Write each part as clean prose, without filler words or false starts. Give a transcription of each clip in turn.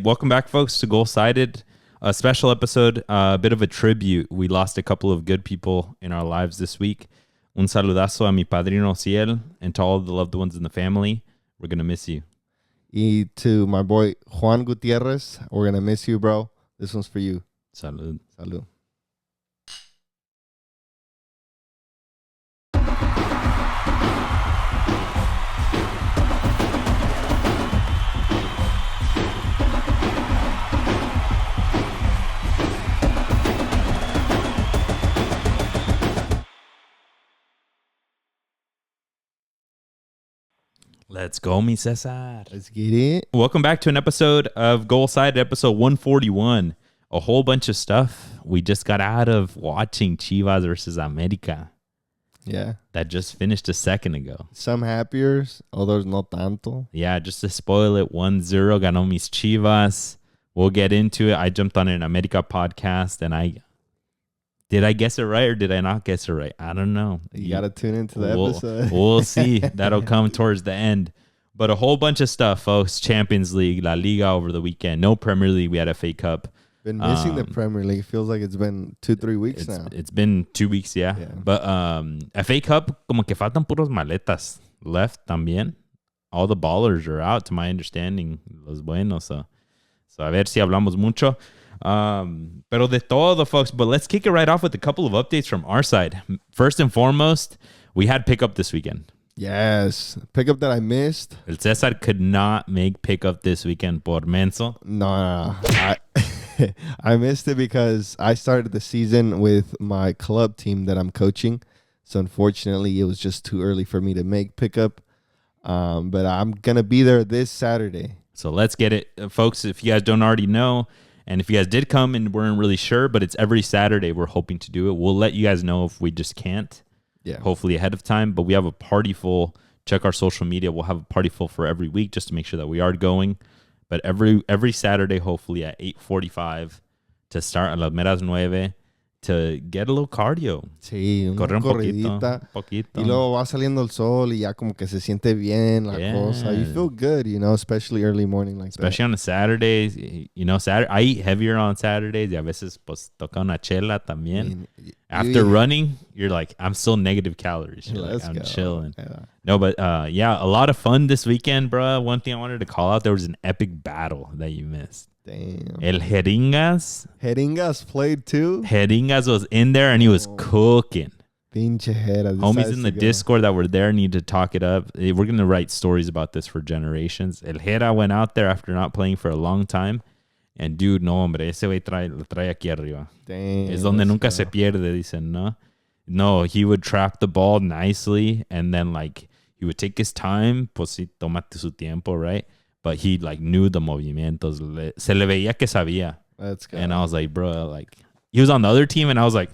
Welcome back, folks, to Gol Sided, a special episode, a bit of a tribute. We lost a couple of good people in our lives this week. Un saludazo a mi padrino Ciel and to all the loved ones in the family. We're going to miss you. Y to my boy Juan Gutierrez, we're going to miss you, bro. This one's for you. Salud. Salud. Let's go, mi Cesar. Let's get it. Welcome back to an episode of Gol Sided, episode 141. A whole bunch of stuff. We just got out of watching Chivas versus America. Yeah. That just finished a second ago. Some happier, others no tanto. Yeah, just to spoil it, 1-0 ganó mis Chivas. We'll get into it. I jumped on an America podcast and did I guess it right or did I not guess it right? I don't know. You got to tune into the episode. We'll see. That'll come towards the end. But a whole bunch of stuff, folks. Champions League, La Liga over the weekend. No Premier League. We had FA Cup. Been missing the Premier League. Feels like it's been 2-3 weeks now. It's been 2 weeks, yeah. But FA Cup, como que faltan puros maletas left también. All the ballers are out, to my understanding. Los buenos. So a ver si hablamos mucho. Pero de todo, folks. But let's kick it right off with a couple of updates from our side. First and foremost, we had pickup this weekend. Yes. Pickup that I missed. El Cesar could not make pickup this weekend por menso. No. I missed it because I started the season with my club team that I'm coaching. So unfortunately, it was just too early for me to make pickup. But I'm going to be there this Saturday. So let's get it. Folks, if you guys don't already know, and if you guys did come and weren't really sure, but it's every Saturday we're hoping to do it. We'll let you guys know if we just can't. Yeah. Hopefully ahead of time. But we have a party full. Check our social media. We'll have a party full for every week just to make sure that we are going. But every Saturday, hopefully at 8:45 to start a las meras 9 to get a little cardio. Sí, una correr corridita. poquito. Y luego va saliendo el sol y ya como que se siente bien la cosa. You feel good, especially early morning like especially on a Saturdays. I eat heavier on Saturdays. Y a veces pues toca una chela también. After running, you're like, I'm still negative calories. You're like, I'm chilling. Yeah. No, but a lot of fun this weekend, bro. One thing I wanted to call out, there was an epic battle that you missed. Damn. El Jeringas. Jeringas played too? Jeringas was in there and he was cooking. Pinche Jera. Homies in the Discord that were there need to talk it up. We're going to write stories about this for generations. El Jera went out there after not playing for a long time. And dude, no, hombre, ese güey lo trae aquí arriba. Damn, es donde nunca se pierde, dicen, ¿no? No, he would trap the ball nicely and then he would take his time. Pues sí, tómate su tiempo, right? But he knew the movimientos. Se le veía que sabía. Let's go. And I was like, bro, he was on the other team and I was like,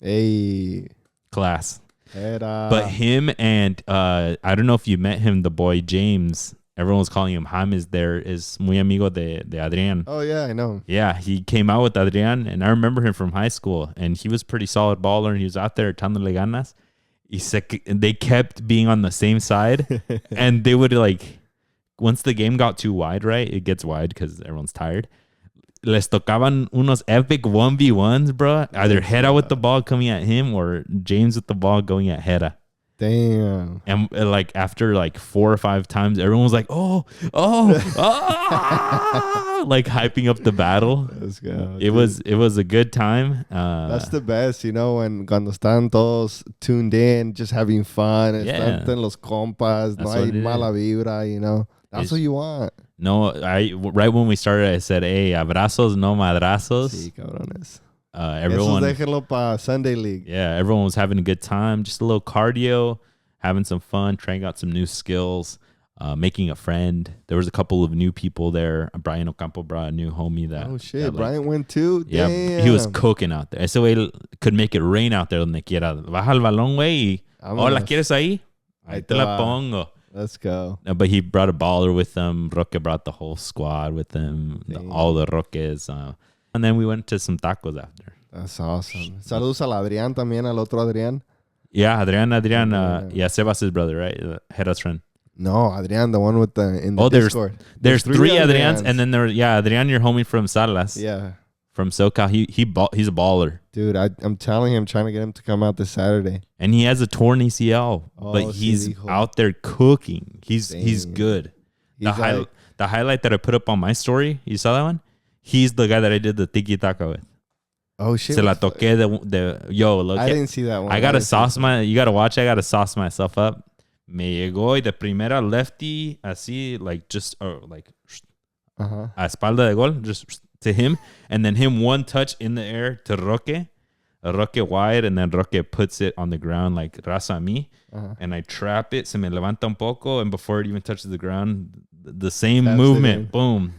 hey, class. Era. But him and I don't know if you met him, the boy James. Everyone was calling him James. There is muy amigo de Adrian. Oh yeah, I know. Yeah, he came out with Adrian, and I remember him from high school. And he was pretty solid baller, and he was out there echándole ganas. They kept being on the same side, and they would once the game got too wide, right? It gets wide because everyone's tired. Les tocaban unos epic 1v1s, bro. Either Jera with the ball coming at him or James with the ball going at Jera. Damn. And after 4 or 5 times, everyone was like, oh, hyping up the battle. Let's go. It was a good time. That's the best, when cuando están todos tuned in, just having fun. Están los compas, no hay mala vibra, That's what you want. No, right when we started, I said, hey, abrazos, no madrazos. Sí, cabrones. Everyone, eso déjenlo para Sunday League. Yeah, everyone was having a good time. Just a little cardio, having some fun, trying out some new skills, making a friend. There was a couple of new people there. Brian Ocampo brought a new homie that. Oh shit, Brian went too. Damn. Yeah, he was cooking out there. Ese güey could make it rain out there donde quiera. Baja el balón, güey. ¿La quieres ahí? Ahí te la pongo. Let's go. But he brought a baller with him. Roque brought the whole squad with him. All the Roques. And then we went to some tacos after. That's awesome. Saludos al Adrián también, al otro Adrián. Yeah, Adrián. Yeah, Sebas' brother, right? Jera's friend. No, Adrian, the one with the in the Oh, Discord. there's three Adrians, Adrians. and then Adrian, your homie from Salas. Yeah. From SoCal. He's a baller. Dude, I'm telling him, trying to get him to come out this Saturday. And he has a torn ACL, Oh, but he's out there cooking. He's good. He's The highlight that I put up on my story, you saw that one? He's the guy that I did the tiki taka with. Oh shit! Se la toqué look. I didn't see that one. I gotta sauce you gotta watch. I gotta sauce myself up. Me llegó y de primera lefty así like just like a espalda de gol just to him, and then him one touch in the air to Roque wide, and then Roque puts it on the ground like raza a mí, and I trap it. Se me levanta un poco, and before it even touches the ground, the same movement, boom.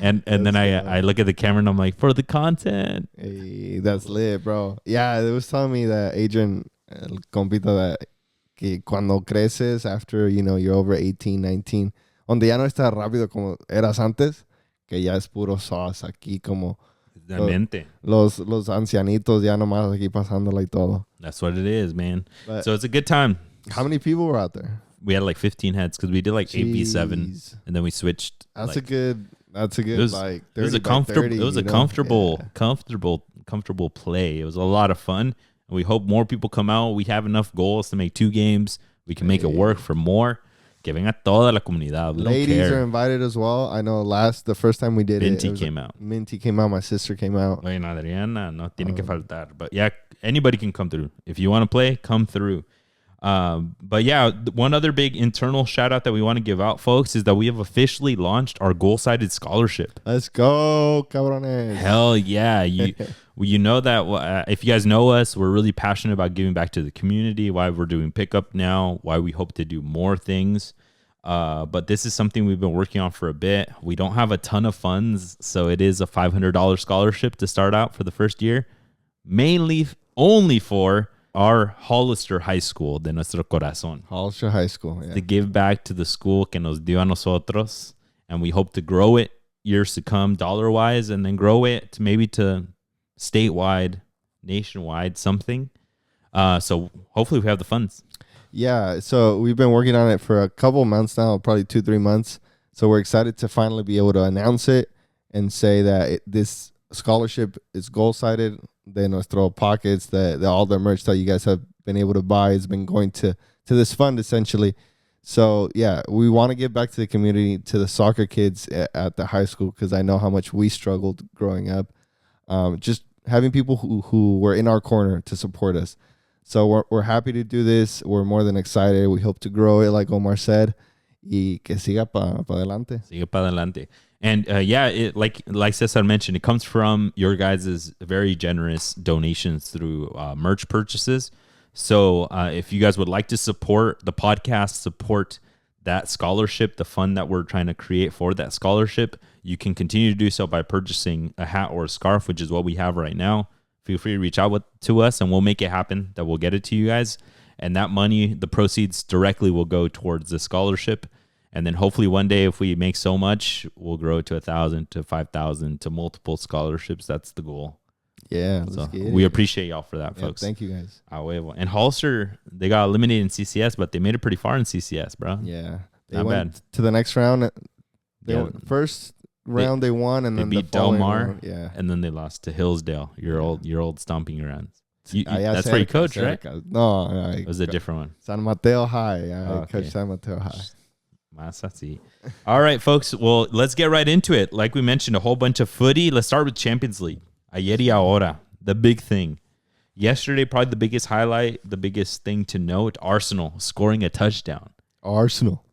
And then I look at the camera and I'm like, for the content. Hey, that's lit, bro. Yeah, it was telling me that Adrian, el compita, that que cuando creces after, you're over 18, 19, donde ya no estás rápido como eras antes, que ya es puro sauce aquí como los ancianitos ya nomás aquí pasándola y todo. That's what it is, man. But so it's a good time. How many people were out there? We had like 15 heads because we did like 8v7 and then we switched. That's a good it was, like 30 it was a comfortable 30, it was a comfortable play. It was a lot of fun, and we hope more people come out. We have enough goals to make 2 games. We can make it work for more. Que venga toda la comunidad. We Ladies are invited as well. I know the first time we did Minty came out. Minty came out. My sister came out. Oye, Adriana, no tiene que faltar. But yeah, anybody can come through. If you want to play, come through. But yeah, one other big internal shout out that we want to give out, folks, is that we have officially launched our Gol Sided Scholarship. Let's go, cabrones. Hell yeah. You know that if you guys know us, we're really passionate about giving back to the community, why we're doing pickup now, why we hope to do more things. But this is something we've been working on for a bit. We don't have a ton of funds, so it is a $500 scholarship to start out for the first year, mainly only for our Hollister High School de nuestro corazón. Hollister High School, yeah. To give back to the school que nos dio a nosotros. And we hope to grow it years to come dollar-wise, and then grow it to maybe to statewide, nationwide, something. So hopefully we have the funds. Yeah, so we've been working on it for a couple months now, probably 2-3 months. So we're excited to finally be able to announce it and say that this scholarship is goal-sided. De nuestro pockets, that all the merch that you guys have been able to buy has been going to this fund essentially. So yeah, we want to give back to the community, to the soccer kids at the high school, because I know how much we struggled growing up. Just having people who were in our corner to support us. So we're happy to do this. We're more than excited. We hope to grow it, like Omar said, y que siga pa adelante. Siga pa adelante. And it like Cesar mentioned, it comes from your guys' very generous donations through merch purchases. So if you guys would like to support the podcast, support that scholarship, the fund that we're trying to create for that scholarship, you can continue to do so by purchasing a hat or a scarf, which is what we have right now. Feel free to reach out to us and we'll make it happen, that we'll get it to you guys. And that money, the proceeds directly will go towards the scholarship. And then hopefully one day, if we make so much, we'll grow to 1,000 to 5,000 to multiple scholarships. That's the goal. Yeah, so we appreciate y'all for that, folks. Thank you guys. And Hollister, they got eliminated in CCS, but they made it pretty far in CCS, bro. Yeah, they went bad. To the next round. First round they won, and then beat Del Mar. Round, yeah, and then they lost to Hillsdale. Your old stomping grounds. That's where you coached, right? No, it was a different one. San Mateo High. I coached San Mateo High. All right, folks. Well, let's get right into it. Like we mentioned, a whole bunch of footy. Let's start with Champions League. Ayer y ahora, the big thing. Yesterday, probably the biggest highlight, the biggest thing to note, Arsenal scoring a touchdown. Arsenal.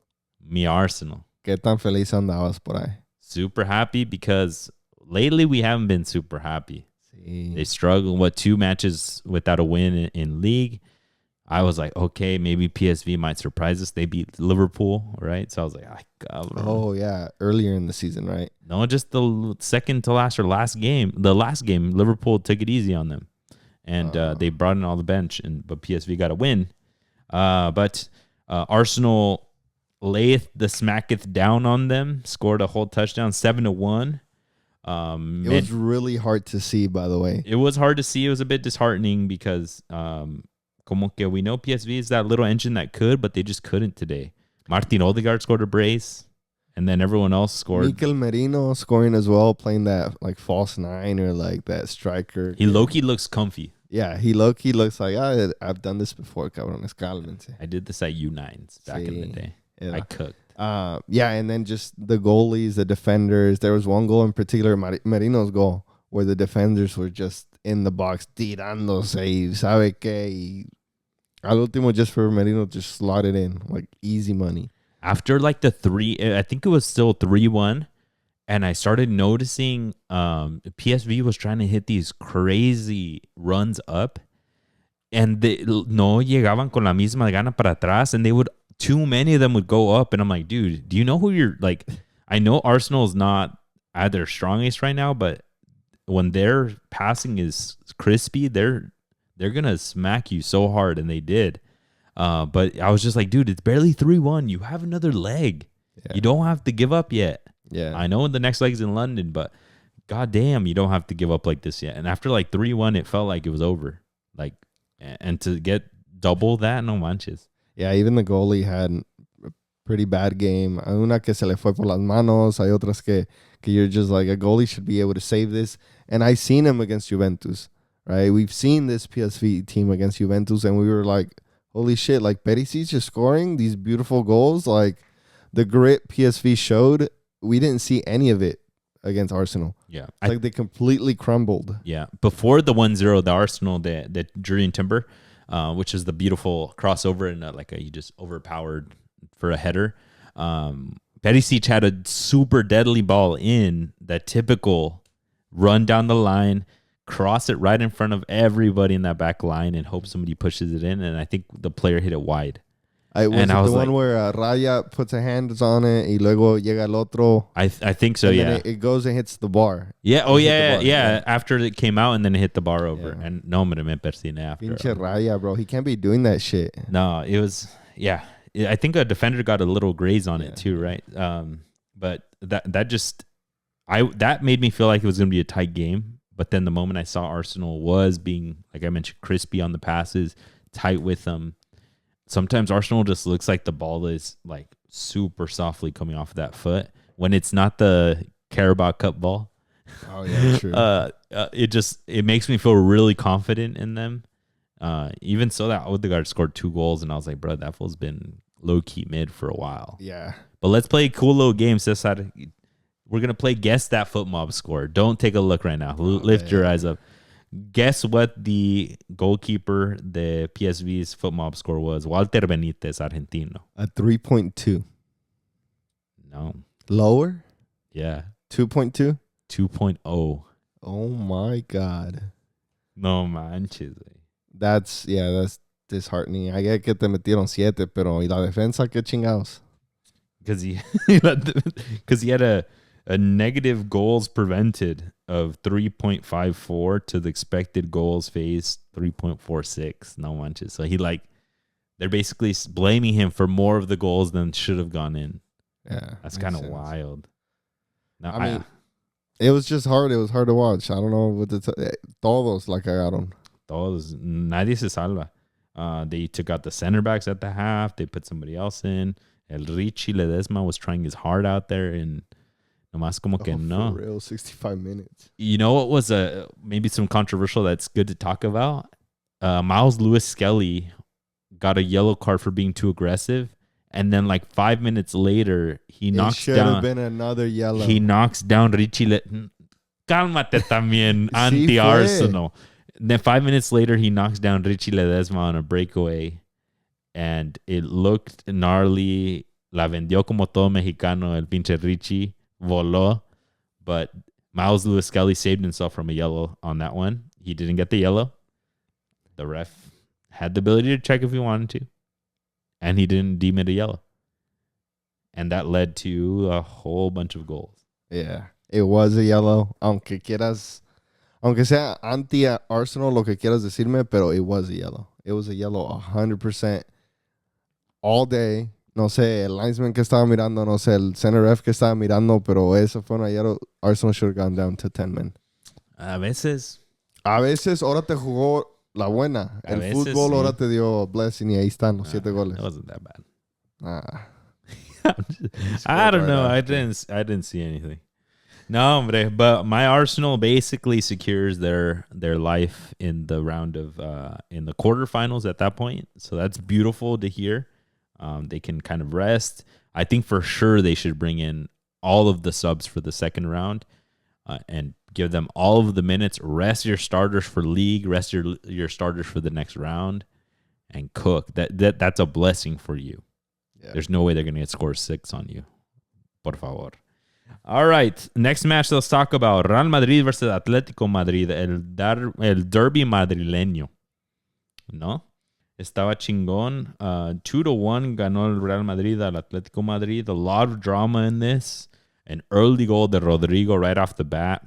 Mi Arsenal. ¿Qué tan feliz andabas por ahí? Super happy because lately we haven't been super happy. Sí. They struggled, 2 matches without a win in league. I was like, okay, maybe PSV might surprise us. They beat Liverpool, right? So I was like, oh, yeah. Earlier in the season, right? No, just the second to last or last game. The last game, Liverpool took it easy on them. And they brought in all the bench, but PSV got a win. But Arsenal layeth the smacketh down on them, scored a whole touchdown, 7-1. It was really hard to see, by the way. It was hard to see. It was a bit disheartening because como que we know PSV is that little engine that could, but they just couldn't today. Martin Odegaard scored a brace, and then everyone else scored. Mikel Merino scoring as well, playing that like false nine or like that striker. He low-key looks comfy. Yeah, he low-key looks like, I've done this before, cabrones, cálmense. I did this at U9s back in the day. Yeah. I cooked. Yeah, and then just the goalies, the defenders. There was one goal in particular, Merino's goal, where the defenders were just in the box tirándose y sabe qué. Y al último, just for Merino, just slot it in like easy money. After like the 3, I think it was still 3-1, and I started noticing PSV was trying to hit these crazy runs up, and no llegaban con la misma gana para atrás, and they would, too many of them would go up, and I'm like, dude, do you know who you're like? I know Arsenal is not at their strongest right now, but when their passing is crispy, they're gonna smack you so hard, and they did. But I was just like, dude, it's barely 3-1. You have another leg. Yeah. You don't have to give up yet. Yeah, I know the next leg's in London, but goddamn, you don't have to give up like this yet. And after like 3-1, it felt like it was over. Like, and to get double that, no manches. Yeah, even the goalie had a pretty bad game. Hay una que se le fue por las manos. Hay otras que you're just like, a goalie should be able to save this. And I seen him against Juventus, right? We've seen this PSV team against Juventus, and we were like, holy shit, like Perisic's just scoring these beautiful goals. Like the grit PSV showed, we didn't see any of it against Arsenal. Yeah. Like they completely crumbled. Yeah. Before the 1-0, the Arsenal, the Julian Timber, which is the beautiful crossover and you just overpowered for a header. Perisic had a super deadly ball in that typical run down the line, cross it right in front of everybody in that back line and hope somebody pushes it in. And I think the player hit it wide. Was it the one where Raya puts a hands on it y luego llega el otro? I think so, yeah. It goes and hits the bar. Yeah, oh yeah. After it came out and then it hit the bar over. Yeah. And no me persiné after. Pinche Raya, bro. He can't be doing that shit. No, it was, yeah. I think a defender got a little graze on it too, right? But that made me feel like it was going to be a tight game. But then the moment I saw Arsenal was being, like I mentioned, crispy on the passes, tight with them. Sometimes Arsenal just looks like the ball is like super softly coming off of that foot when it's not the Carabao Cup ball. Oh yeah, true. It makes me feel really confident in them. Even so, that Odegaard scored 2 goals, and I was like, bro, that fool's been low key mid for a while. Yeah. But let's play a cool little game, Cesar. We're gonna play guess that foot mob score. Don't take a look right now. Lift your eyes up. Guess what the goalkeeper, the PSV's foot mob score was. Walter Benitez, Argentino. A 3.2. No. Lower? Yeah. 2.2? 2.0. Oh my God. No manches. That's disheartening. I get que te metieron 7, pero ¿y la defensa qué chingados? Because he had a negative goals prevented of 3.54 to the expected goals faced 3.46. No manches. So they're basically blaming him for more of the goals than should have gone in. Yeah. That's kind of wild. Now, I mean, it was just hard. It was hard to watch. I don't know what todos la cagaron. Todos. Nadie se salva. They took out the center backs at the half. They put somebody else in. El Richie Ledesma was trying his heart out there, and nomás como que no. For real, 65 minutes. You know what was maybe some controversial that's good to talk about? Miles Lewis Skelly got a yellow card for being too aggressive, and then like 5 minutes later, he knocks down. It should have been another yellow. He knocks down Richie. Cálmate también, anti-Arsenal. Then 5 minutes later, he knocks down Richie Ledesma on a breakaway. And it looked gnarly. La vendió como todo mexicano. El pinche Richie voló. But Miles Lewis Skelly saved himself from a yellow on that one. He didn't get the yellow. The ref had the ability to check if he wanted to. And he didn't deem it a yellow. And that led to a whole bunch of goals. Yeah, it was a yellow. Aunque sea anti-Arsenal, lo que quieras decirme, pero it was a yellow. It was a yellow 100%. All day, no sé, el linesman que estaba mirando, no sé, el center ref que estaba mirando, pero eso fue una yellow. Arsenal should have gone down to 10 men. A veces, ahora te jugó La buena. A El veces fútbol sí. ahora te dio blessing y ahí están los 7 goles. It wasn't that bad. Ah, I don't right know. after. I didn't see anything. No, hombre, but my Arsenal basically secures their life in the round of in the quarterfinals at that point. So that's beautiful to hear. They can kind of rest. I think for sure they should bring in all of the subs for the second round and give them all of the minutes. Rest your starters for league. Rest your starters for the next round, and cook. That's a blessing for you. Yeah. There's no way they're gonna get score 6 on you. Por favor. All right. Next match, let's talk about Real Madrid versus Atlético Madrid, el derby madrileño. ¿No? Estaba chingón. 2-1 ganó el Real Madrid al Atlético Madrid. A lot of drama in this. An early goal de Rodrigo right off the bat.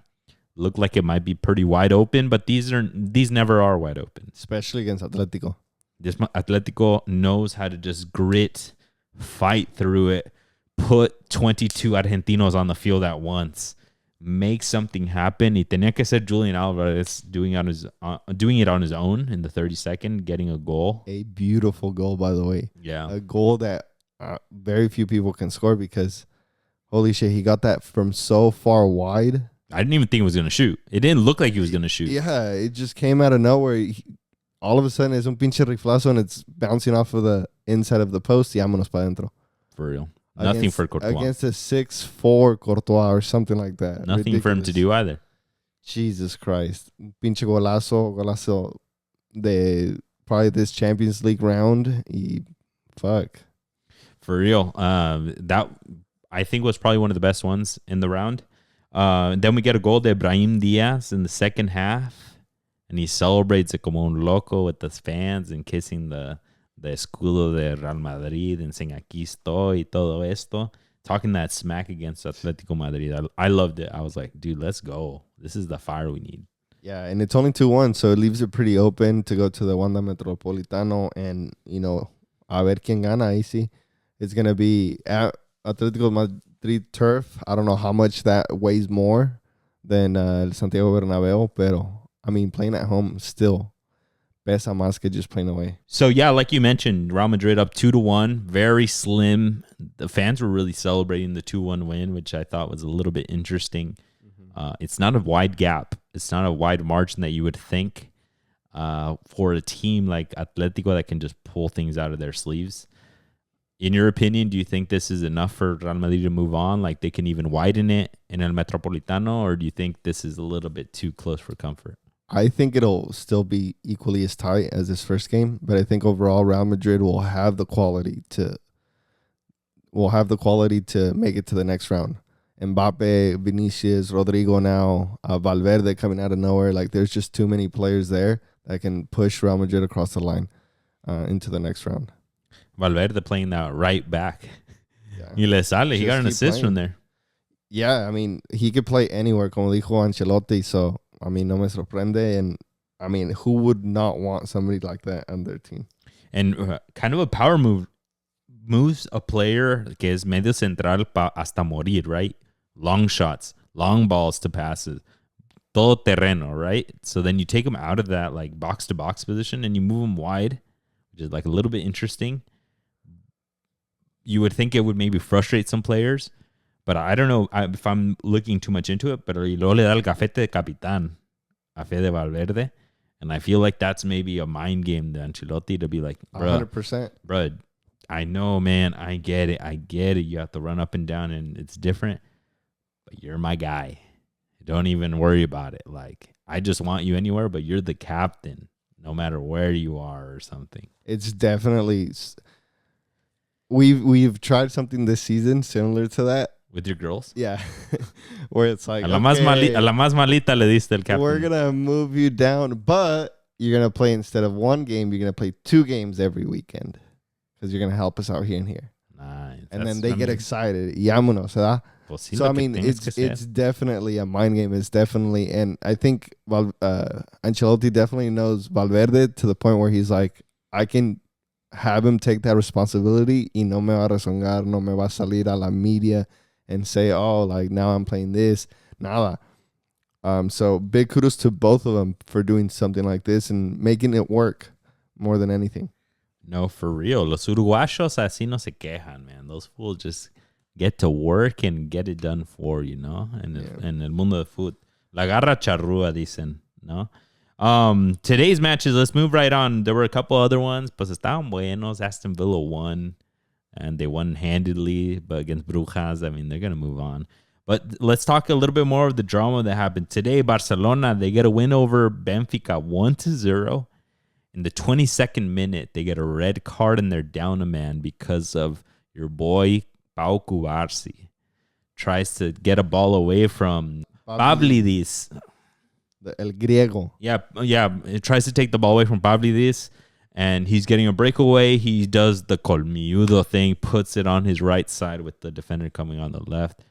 Looked like it might be pretty wide open, but these never are wide open. Especially against Atletico. This Atletico knows how to just grit, fight through it, put 22 Argentinos on the field at once, make something happen. Y tenía que ser Julian Alvarez doing it on his own in the 32nd, getting a goal. A beautiful goal, by the way. Yeah. A goal that very few people can score because, holy shit, he got that from so far wide. I didn't even think he was going to shoot. It didn't look like he was going to shoot. Yeah, it just came out of nowhere. All of a sudden, it's un pinche riflazo and it's bouncing off of the inside of the post. Y vámonos para adentro. For real. Nothing for Courtois. Against a 6'4" Courtois or something like that. Nothing Ridiculous. for him to do either. Jesus Christ. Pinche golazo de probably this Champions League round. Y fuck. For real. That I think was probably one of the best ones in the round. Then we get a goal de Brahim Diaz in the second half. And he celebrates it como un loco with the fans and kissing the escudo de Real Madrid and saying aquí estoy y todo esto. Talking that smack against Atlético Madrid. I loved it. I was like, dude, let's go. This is the fire we need. Yeah, and it's only 2-1, so it leaves it pretty open to go to the Wanda Metropolitano and, a ver quién gana. Ahí sí. It's going to be at Atlético Madrid turf. I don't know how much that weighs more than el Santiago Bernabéu, pero, I mean, playing at home still pesa más que just playing away. So, yeah, like you mentioned, Real Madrid up 2-1, very slim. The fans were really celebrating the 2-1 win, which I thought was a little bit interesting. It's not a wide gap. It's not a wide margin that you would think for a team like Atletico that can just pull things out of their sleeves. In your opinion, do you think this is enough for Real Madrid to move on? Like they can even widen it in El Metropolitano, or do you think this is a little bit too close for comfort? I think it'll still be equally as tight as this first game, but I think overall Real Madrid will have the quality to make it to the next round. Mbappe, Vinicius, Rodrigo now, Valverde coming out of nowhere. Like there's just too many players there that can push Real Madrid across the line into the next round. Valverde playing that right back. Yeah. Y le sale. He Just got an keep assist playing. from there. Yeah, I mean, he could play anywhere, como dijo Ancelotti. So, I mean, no me sorprende. And, I mean, who would not want somebody like that on their team? And kind of a power move. Moves a player que es medio central hasta morir, right? Long shots, long balls to passes. Todo terreno, right? So then you take him out of that like box-to-box position and you move him wide, which is like a little bit interesting. You would think it would maybe frustrate some players, but I don't know if I'm looking too much into it, pero luego le da el gafete de capitán a Fede Valverde, and I feel like that's maybe a mind game to Ancelotti to be like, 100%. Bro, I know, man, I get it. You have to run up and down, and it's different, but you're my guy. Don't even worry about it. Like, I just want you anywhere, but you're the captain, no matter where you are or something. It's definitely... We've tried something this season similar to that. With your girls? Yeah. Where it's like, a la más malita le diste el captain. We're going to move you down, but you're going to play instead of one game, you're going to play 2 games every weekend because you're going to help us out here and here. Nice. And then they get excited. Vámonos, ¿verdad? Pues So, I mean, it's definitely a mind game. It's definitely, and I think Ancelotti definitely knows Valverde to the point where he's like, I can have him take that responsibility y no me va a rezongar, no me va a salir a la media and say, oh, like now I'm playing this. Nada. So big kudos to both of them for doing something like this and making it work more than anything. No, for real. Los uruguayos así no se quejan, man. Those fools just get to work and get it done for, you know? En el mundo de fútbol. La garra charrúa, dicen, no? Today's matches, let's move right on. There were a couple other ones, pues estaban buenos. Aston Villa won, and they won handedly, but against Brujas, I mean, they're going to move on. But let's talk a little bit more of the drama that happened today. Barcelona, they get a win over Benfica 1-0. In the 22nd minute, they get a red card and they're down a man because of your boy Pau Cubarsi. Tries to get a ball away from Pavlidis. El Griego. Yeah. It tries to take the ball away from Pavlidis, and he's getting a breakaway. He does the colmilludo thing, puts it on his right side with the defender coming on the left.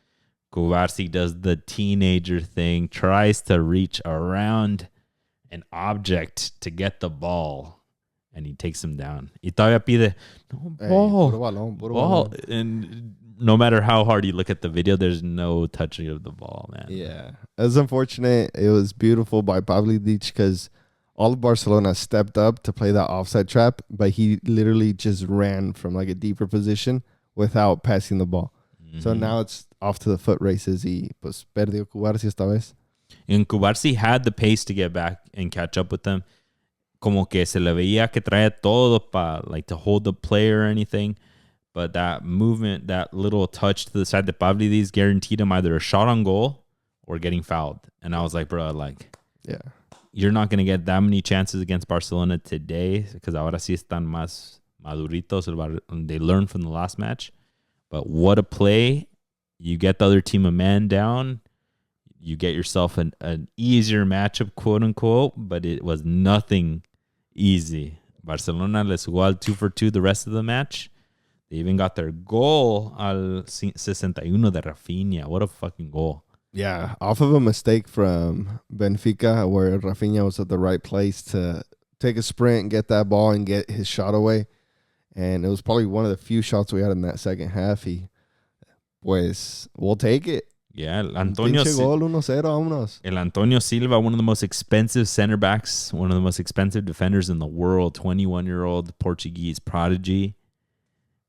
Cubarsi does the teenager thing, tries to reach around an object to get the ball, and he takes him down. Y todavía pide, no, ball, puro balón, puro ball. balón. And no matter how hard you look at the video, there's no touching of the ball, man. Yeah. It was unfortunate. It was beautiful by Pavlidis because all of Barcelona stepped up to play that offside trap, but he literally just ran from like a deeper position without passing the ball. Mm-hmm. So now it's off to the foot races y pues perdió Cubarsi esta vez. And Cubarsi had the pace to get back and catch up with them. Como que se le veía que traía todo to hold the player or anything. But that movement, that little touch to the side that Pavlidis guaranteed him either a shot on goal or getting fouled. And I was like, bro, yeah, you're not going to get that many chances against Barcelona today because ahora sí están más maduritos. They learned from the last match. But what a play. You get the other team a man down. You get yourself an easier matchup, quote unquote, but it was nothing easy. Barcelona les jugó al 2-for-2 the rest of the match. They even got their goal al 61 de Rafinha. What a fucking goal. Yeah, off of a mistake from Benfica where Rafinha was at the right place to take a sprint and get that ball and get his shot away. And it was probably one of the few shots we had in that second half. Pues, we'll take it. Yeah, Antonio gol 1-0, vámonos. El Antonio Silva, one of the most expensive center backs, one of the most expensive defenders in the world, 21-year-old Portuguese prodigy.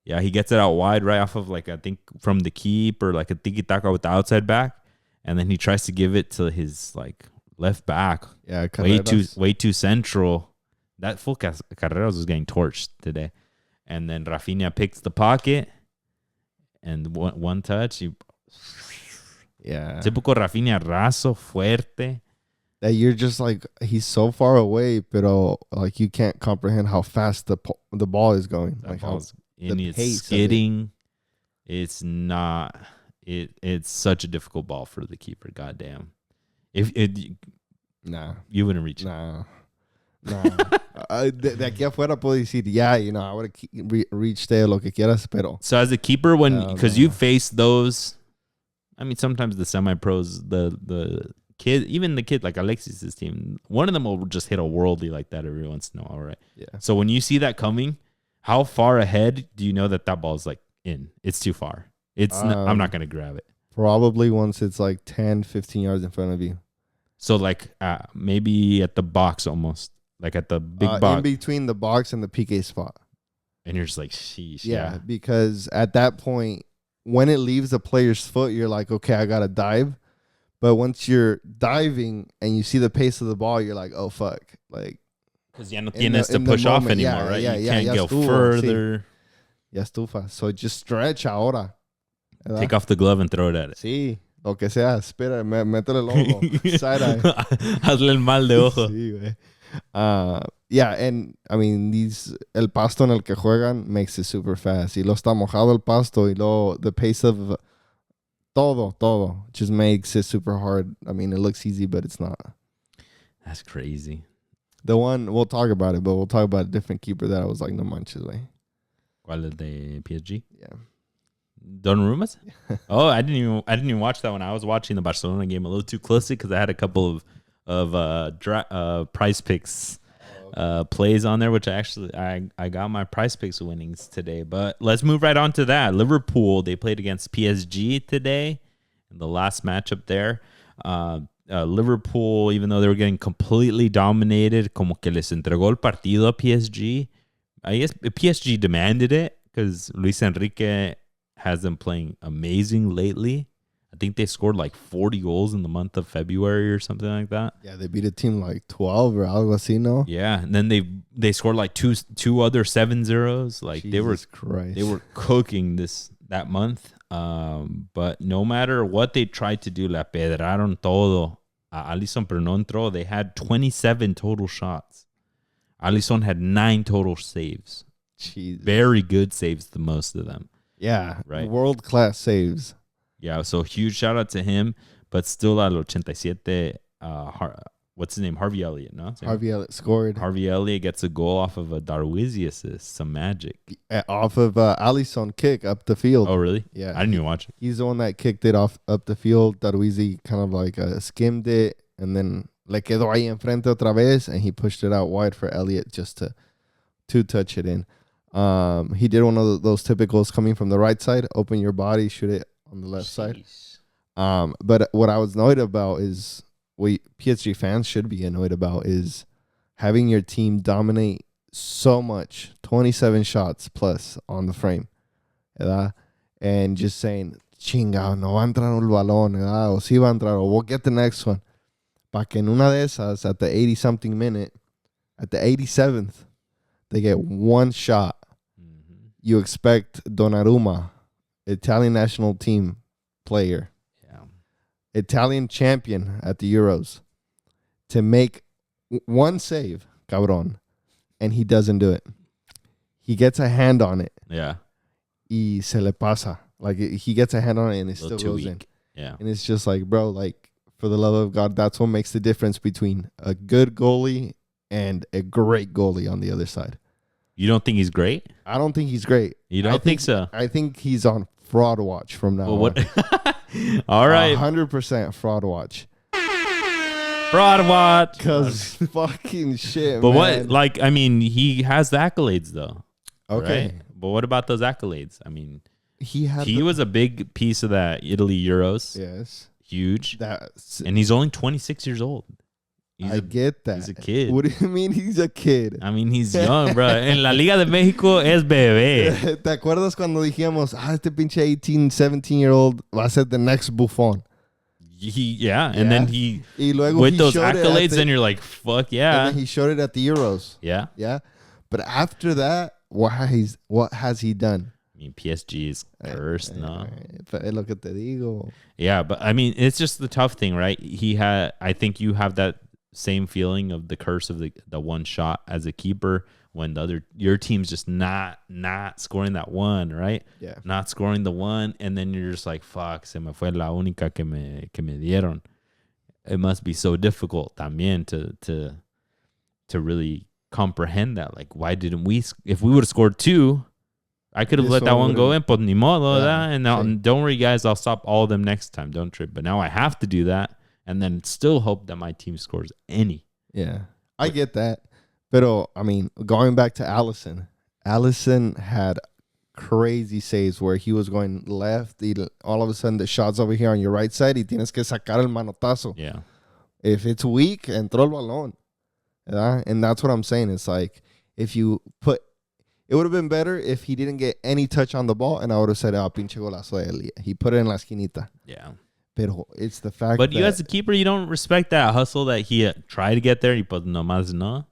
Yeah, he gets it out wide right off of I think from the keeper, like a tiki-taka with the outside back. And then he tries to give it to his left back. Yeah, way too central. That full Carreras was getting torched today. And then Rafinha picks the pocket. And one touch, yeah. Típico Rafinha, raso, fuerte. That you're just he's so far away, pero you can't comprehend how fast the ball is going. It's skidding. It's not. It's such a difficult ball for the keeper. Goddamn. You wouldn't reach. Nah. De aquí afuera puedo decir, I would have reached there, lo que quieras, pero. So as a keeper, because you face those, I mean, sometimes the semi-pros, the kid, even the kid like Alexis's team, one of them will just hit a worldly like that every once in a while, right? Yeah. So when you see that coming, how far ahead do you know that ball's in? It's too far. I'm not going to grab it. Probably once it's 10, 15 yards in front of you. So maybe at the box almost. At the big box. In between the box and the PK spot. And you're just sheesh. Yeah, because at that point, when it leaves the player's foot, you're like, okay, I got to dive. But once you're diving and you see the pace of the ball, you're like, oh, fuck. Because ya no tienes to push off anymore, right? You can't go further. Sí. Ya estufa. So just stretch ahora. ¿Verdad? Take off the glove and throw it at it. Sí. Lo que sea. Espera, métele el ojo. Side eye. Hazle el mal de ojo. Sí, güey. Yeah, and I mean el pasto en el que juegan makes it super fast. Y lo está mojado el pasto y the pace of todo just makes it super hard. I mean, it looks easy, but it's not. That's crazy. The one we'll talk about it, but we'll talk about a different keeper that I was no manches, way. ¿Cuál es de PSG? Yeah. Donnarumma's? Oh, I didn't even watch that one. I was watching the Barcelona game a little too closely because I had a couple of prize picks plays on there, which I got my prize picks winnings today. But let's move right on to that. Liverpool, they played against PSG today in the last matchup there. Liverpool, even though they were getting completely dominated, como que les entregó el partido a PSG. I guess PSG demanded it because Luis Enrique has them playing amazing lately. I think they scored like 40 goals in the month of February or something like that. Yeah, they beat a team like 12 or algo así, no? Yeah, and then they scored like two other 7-0s. Like Jesus Christ. they were cooking that month. But no matter what they tried to do, la pedraron todo a Alisson, pero no entró. They had 27 total shots. Alisson had 9 total saves. Jesus. Very good saves, the most of them. Yeah, right. World-class saves. Yeah, so huge shout out to him, but still al 87, what's his name? Harvey Elliott, no? Harvey Elliott scored. Harvey Elliott gets a goal off of a Darwizi assist, some magic. Off of Alisson kick up the field. Oh, really? Yeah. I didn't even watch it. He's the one that kicked it off up the field. Darwizi kind of like skimmed it, and then le quedó ahí enfrente otra vez, and he pushed it out wide for Elliott just to touch it in. He did one of those typicals coming from the right side, open your body, shoot it on the left side. But what I was annoyed about is what PSG fans should be annoyed about is having your team dominate so much, 27 shots plus on the frame, ¿verdad? And just saying, chinga, no va a entrar el balón, ¿verdad? O sí va a entrar, or we'll get the next one. Pa que en una de esas, at the 80-something minute, at the 87th, they get one shot. Mm-hmm. You expect Donnarumma, Italian national team player, Italian champion at the Euros, to make one save, cabrón, and he doesn't do it. He gets a hand on it. Yeah. Y se le pasa. Like, he gets a hand on it and it still goes in. Yeah. And it's just like, bro, like, for the love of God, that's what makes the difference between a good goalie and a great goalie on the other side. You don't think he's great? I don't think he's great. You don't think so? I think he's on fraud watch from now on. All right. 100% fraud watch. Fraud watch. Because fucking shit, but man. what, like, I mean, he has the accolades, though. Okay. Right? But what about those accolades? I mean, he was a big piece of that Italy Euros. Yes. Huge. And he's only 26 years old. I get that. He's a kid. What do you mean he's a kid? I mean, he's young, bro. En la Liga de México es bebé. ¿Te acuerdas cuando dijimos, este pinche 18, 17-year-old va a ser the next Buffon? And then he, y luego with he those accolades, then you're like, fuck yeah. And then he showed it at the Euros. Yeah. Yeah. But after that, what has he done? I mean, PSG is cursed, no? Es lo que te digo. Yeah, but I mean, it's just the tough thing, right? I think you have that same feeling of the curse of the one shot as a keeper when your team's just not scoring that one, right? Yeah. Not scoring the one, and then you're just like, fuck, se me fue la única que me dieron. It must be so difficult también to really comprehend that. Like, why didn't we? If we would have scored 2, I could have let that one go in, but ni modo, and now, don't worry, guys, I'll stop all of them next time. Don't trip. But now I have to do that, and then still hope that my team scores any. Yeah, I get that. Pero, I mean, going back to Alisson had crazy saves where he was going left. All of a sudden, the shot's over here on your right side y tienes que sacar el manotazo. Yeah. If it's weak, entró el balón. ¿Verdad? And that's what I'm saying. It's like, if you put... It would have been better if he didn't get any touch on the ball, and I would have said, pinche golazo de Elia. He put it in la esquinita. Yeah. Pero it's the fact But that... you as a keeper, you don't respect that hustle that he tried to get there, y pues nomás no.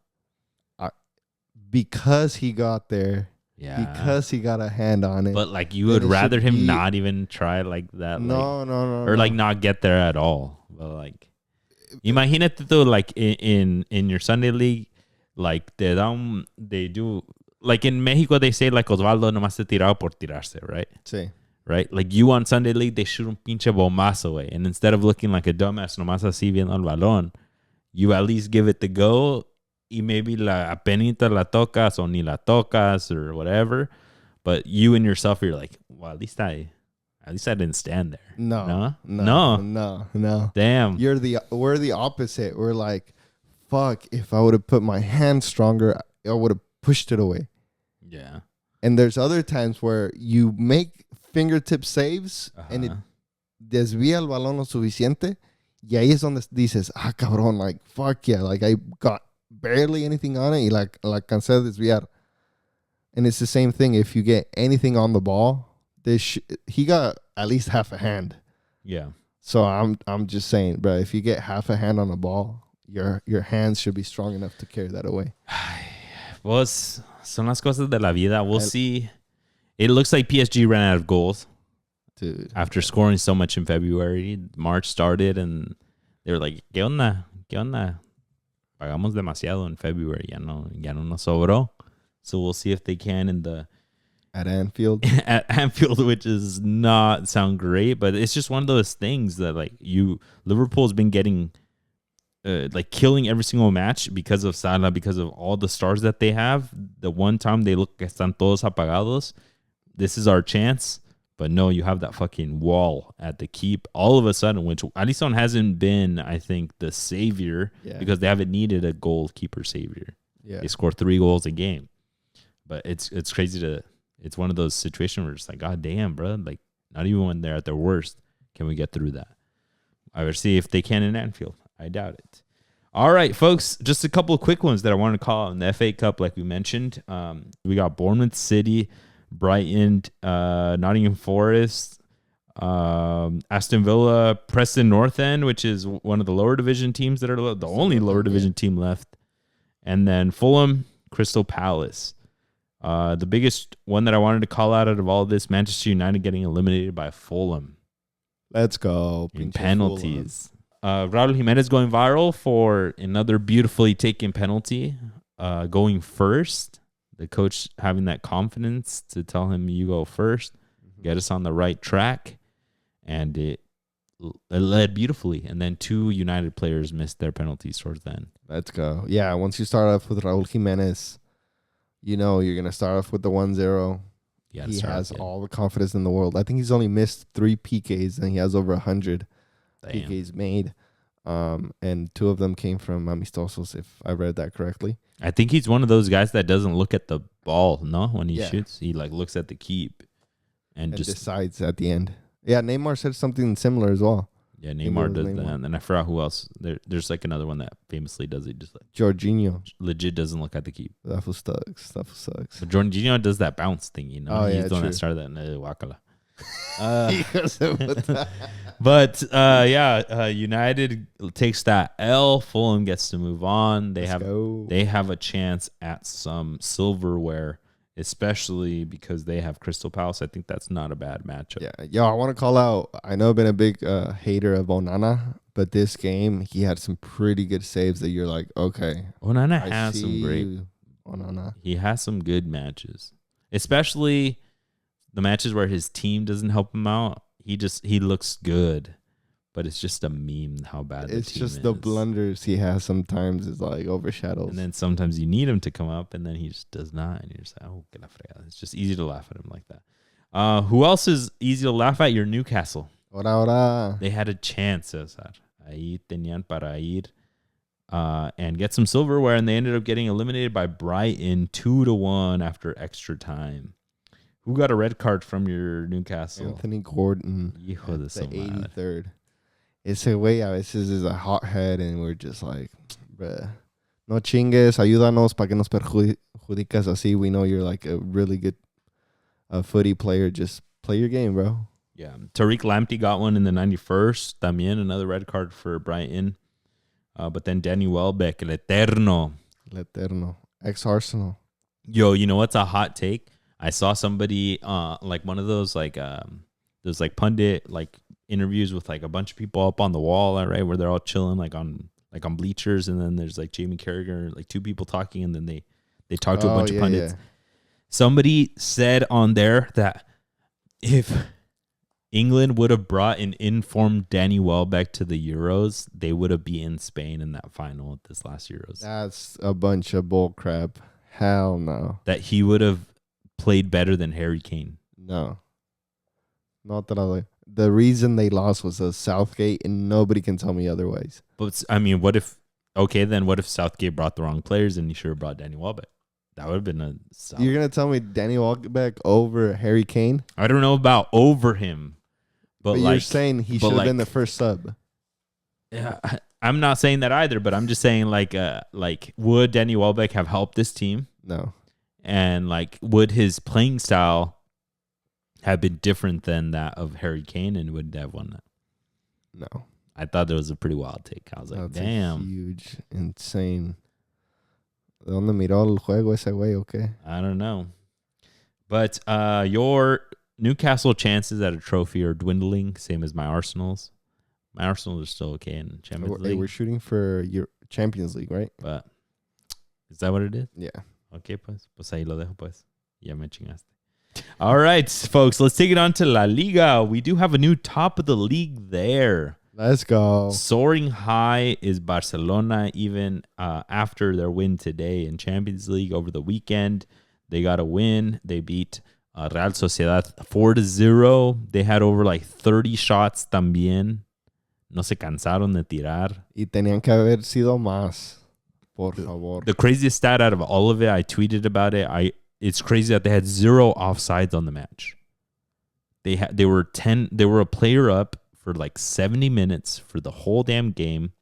Because he got there. Yeah. Because he got a hand on it. But like you would rather him not even try like that. No. Or like not get there at all. But like, imagínate though, like in your Sunday league, like they do, like in Mexico, they say like Osvaldo nomás se tiraba por tirarse, right? Sí. Right? Like you on Sunday league, they shoot un pinche bombazo, way. And instead of looking like a dumbass nomás así viendo el balón, you at least give it the go. Y maybe la apenita la tocas o ni la tocas or whatever, but you and yourself, you're like, well, at least I didn't stand there. No. Damn. We're the opposite. We're like, fuck, if I would have put my hand stronger, I would have pushed it away. Yeah. And there's other times where you make fingertip saves and it desvía el balón lo suficiente. y ahí es donde dices, cabrón, like, fuck yeah. Like, I got barely anything on it y la cansé de desviar. And it's the same thing. If you get anything on the ball, he got at least half a hand. Yeah. So I'm just saying, bro, if you get half a hand on the ball, your hands should be strong enough to carry that away. Pues son las cosas de la vida. We'll see. It looks like PSG ran out of goals. Dude. After scoring so much in February. March started and they were like, ¿Qué onda? ¿Qué onda? Pagamos demasiado in February. Ya no nos sobró. So we'll see if they can at Anfield. At Anfield, which does not sound great, but it's just one of those things that like Liverpool's been getting like killing every single match because of Salah, because of all the stars that they have. The one time they look que están todos apagados, this is our chance. But no, you have that fucking wall at the keep all of a sudden, which Alisson hasn't been, I think, the savior because they haven't needed a goalkeeper savior. Yeah. They score 3 goals a game. But it's crazy it's one of those situations where it's like, God damn, bro. Like, not even when they're at their worst can we get through that. I will see if they can in Anfield. I doubt it. All right, folks, just a couple of quick ones that I want to call out in the FA Cup, like we mentioned. We got Bournemouth City, Brighton, Nottingham Forest, Aston Villa, Preston North End, which is one of the lower division teams that are the only lower division team left. And then Fulham, Crystal Palace. The biggest one that I wanted to call out of all of this, Manchester United getting eliminated by Fulham. Let's go. In penalties. Raul Jimenez going viral for another beautifully taken penalty, going first. The coach having that confidence to tell him, you go first, get us on the right track. And it led beautifully. And then 2 United players missed their penalties towards the end. Let's go. Yeah, once you start off with Raul Jimenez, you know you're going to start off with the 1-0. He has all the confidence in the world. I think he's only missed 3 PKs, and he has over 100 PKs made. And 2 of them came from amistosos, if I read that correctly. I think he's one of those guys that doesn't look at the ball, no? When he shoots, he like looks at the keep and just decides at the end. Yeah, Neymar said something similar as well. Yeah, Neymar does that. And I forgot who else. There's like another one that famously does it. Just like Jorginho. Legit doesn't look at the keep. That sucks. But Jorginho does that bounce thing, you know? Oh, He's yeah, the one true. that started that. Wakala. But United takes that L. Fulham gets to move on. They have a chance at some silverware, especially because they have Crystal Palace. I think that's not a bad matchup. Yeah, yo, I want to call out. I know I've been a big hater of Onana, but this game he had some pretty good saves that you're like, okay, Onana has some great. Onana. He has some good matches, especially the matches where his team doesn't help him out. He looks good, but it's just a meme how bad it's the team just is. the blunders he has sometimes is like overshadows. And then sometimes you need him to come up, and then he just does not. And you're just like, oh, que la fregada. It's just easy to laugh at him like that. Who else is easy to laugh at? Your Newcastle. Ora. They had a chance, Cesar. Ahí tenían para ir and get some silverware, and they ended up getting eliminated by Brighton 2-1 after extra time. Who got a red card from your Newcastle? Anthony Gordon. Hijo de the 83rd. Ese güey a veces is a hothead, and we're just like, bruh, no chingues, ayúdanos para que nos perjudicas así. We know you're like a really good footy player. Just play your game, bro. Yeah. Tariq Lamptey got one in the 91st. También another red card for Brighton. But then Danny Welbeck, El Eterno. Ex-Arsenal. Yo, you know what's a hot take? I saw somebody like one of those like pundit like interviews with like a bunch of people up on the wall, right, where they're all chilling like on bleachers, and then there's like Jamie Carragher, like 2 people talking, and then they talk to a bunch of pundits. Yeah. Somebody said on there that if England would have brought an informed Danny Welbeck to the Euros, they would have beaten Spain in that final at this last Euros. That's a bunch of bull crap. Hell no. That he would have played better than Harry Kane. No. Not that the reason they lost was a Southgate, and nobody can tell me otherwise. But I mean, what if Southgate brought the wrong players and he should have brought Danny Welbeck? That would have been a solid. You're going to tell me Danny Welbeck over Harry Kane? I don't know about over him. But you're saying he should have been the first sub. Yeah, I'm not saying that either, but I'm just saying like would Danny Welbeck have helped this team? No. And like would his playing style have been different than that of Harry Kane and would have won that? No. I thought that was a pretty wild take. I was like, That's damn. a huge, insane. ¿De dónde miró el juego ese güey o qué? I don't know. But your Newcastle chances at a trophy are dwindling, same as my Arsenal's. My Arsenal are still okay in Champions League. We're shooting for your Champions League, right? But is that what it is? Yeah. Okay, pues ahí lo dejo, pues. Ya me chingaste. All right, folks, let's take it on to La Liga. We do have a new top of the league there. Let's go. Soaring high is Barcelona, even after their win today in Champions League over the weekend. They got a win. They beat Real Sociedad 4-0. They had over like 30 shots también. No se cansaron de tirar. Y tenían que haber sido más, por favor. The craziest stat out of all of it, I tweeted about it. It's crazy that they had 0 offsides on the match. They were a player up for like 70 minutes for the whole damn game.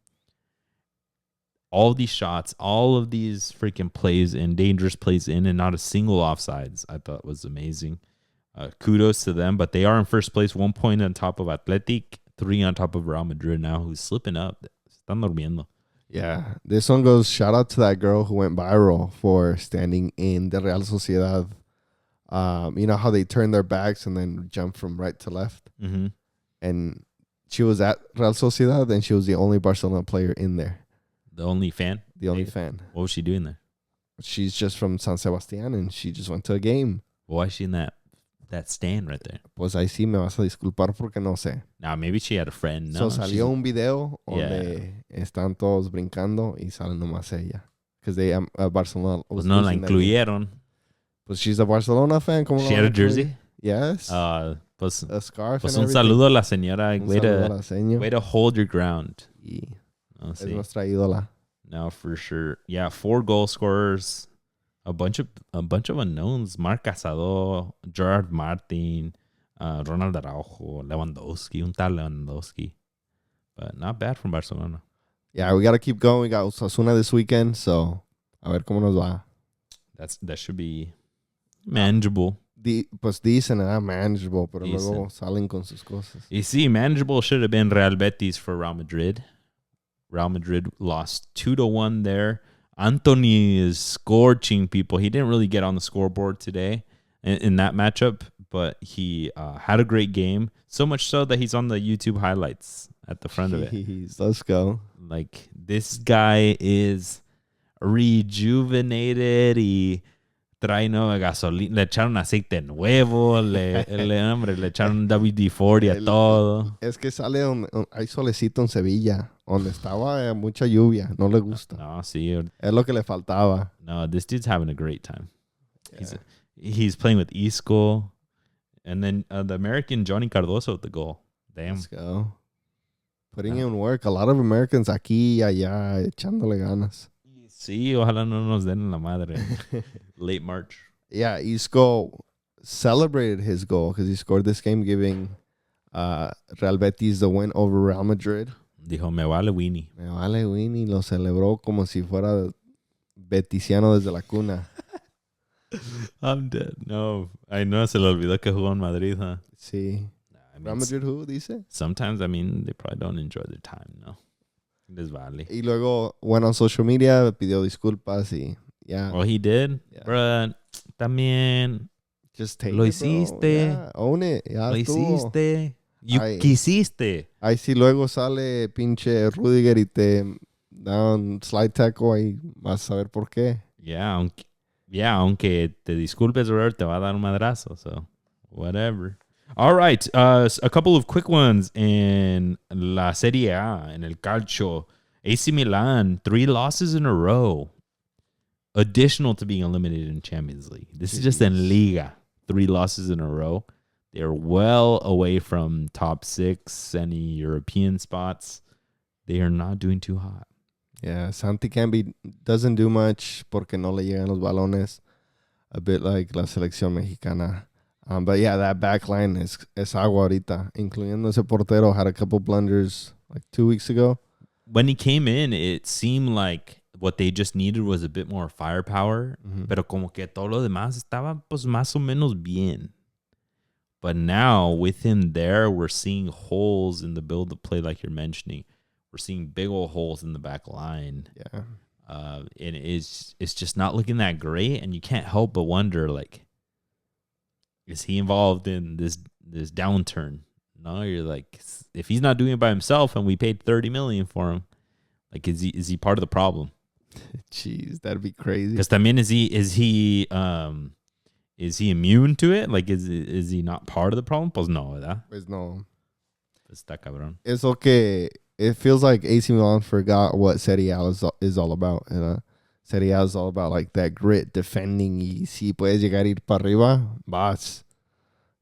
All of these shots, all of these freaking plays and dangerous plays in, and not a single offsides. I thought was amazing. Kudos to them, but they are in first place, 1 point on top of Athletic, 3 on top of Real Madrid now, who's slipping up. Están durmiendo. Yeah, this one goes, shout out to that girl who went viral for standing in the Real Sociedad. You know how they turn their backs and then jump from right to left? Mm-hmm. And she was at Real Sociedad, and she was the only Barcelona player in there. The only fan? The only fan. What was she doing there? She's just from San Sebastián, and she just went to a game. Why is she in that stand right there? Pues ahí sí me vas a disculpar porque no sé. Nah, maybe she had a friend. No, So salió un video donde están todos brincando y sale nomás ella. Because they Barcelona. Pues no la incluyeron. Pues she's a Barcelona fan. She had a jersey? Yes. Pues, a scarf. Pues un saludo a la señora. Way to hold your ground. Y no, es nuestra ídola. No, for sure. Yeah, 4 goal scorers. A bunch of unknowns. Marc Casado, Gerard Martin, Ronald Araujo, Lewandowski, un tal Lewandowski. But not bad from Barcelona. Yeah, we got to keep going. We got Osasuna this weekend, so a ver cómo nos va. That should be manageable. Pues dicen, manageable, pero Decent. luego salen con sus cosas. You see, manageable should have been Real Betis for Real Madrid. Real Madrid lost 2-1 there. Anthony is scorching people. He didn't really get on the scoreboard today in that matchup, but he had a great game. So much so that he's on the YouTube highlights at the front of it. Let's go. Like, this guy is rejuvenated y trae nueva gasolina. Le echaron aceite nuevo. Le echaron WD-40 a todo. Es que sale hay solecito en Sevilla, donde estaba mucha lluvia. No le gusta. No, sí. Es lo que le faltaba. No, this dude's having a great time. Yeah. He's playing with Isco. And then the American Johnny Cardoso with the goal. Damn. Let's go. Putting in work. A lot of Americans aquí y allá echándole ganas. Sí, ojalá no nos den la madre. Late March. Yeah, Isco celebrated his goal because he scored this game, giving Real Betis the win over Real Madrid. Dijo, me vale Winnie. Me vale Winnie. Lo celebró como si fuera betisiano desde la cuna. I'm dead. No, I know se le olvidó que jugó en Madrid, huh? Sí. I mean, Real Madrid who, dice? Sometimes, I mean, they probably don't enjoy their time, no. Les vale. Y luego went on social media, pidió disculpas y ya. Oh, he did? Yeah. Bruh, también. Just take Lo it, bro. hiciste. Yeah, own it. Ya Lo estuvo. hiciste. You Ay. quisiste. Ahí sí luego sale pinche Rudiger y te da un slide tackle ahí vas a ver por qué. Yeah, aunque te disculpes, Robert, te va a dar un madrazo. So, whatever. All right. A couple of quick ones in La Serie A, in El Calcio. AC Milan, 3 losses in a row. Additional to being eliminated in Champions League. This is just in Liga. 3 losses in a row. They're well away from top 6, any European spots. They are not doing too hot. Yeah, Santi Cambi doesn't do much porque no le llegan los balones. A bit like la selección mexicana. But yeah, that back line es agua ahorita, incluyendo ese portero had a couple blunders like 2 weeks ago. when he came in, it seemed like what they just needed was a bit more firepower. Pero como que todo lo demás estaba pues más o menos bien. But now with him there, we're seeing holes in the build of play like you're mentioning. We're seeing big old holes in the back line. Yeah. And it's just not looking that great. And you can't help but wonder, like, is he involved in this downturn? No, you're like, if he's not doing it by himself and we paid $30 million for him, like, is he part of the problem? Jeez, that'd be crazy. Because también is he immune to it? Like, is he not part of the problem? Pues no, ¿verdad? Pues no. Está cabrón. It's okay. It feels like AC Milan forgot what Serie A is all about. Serie A is all about like that grit, defending. Y si puedes llegar ir para arriba, vas.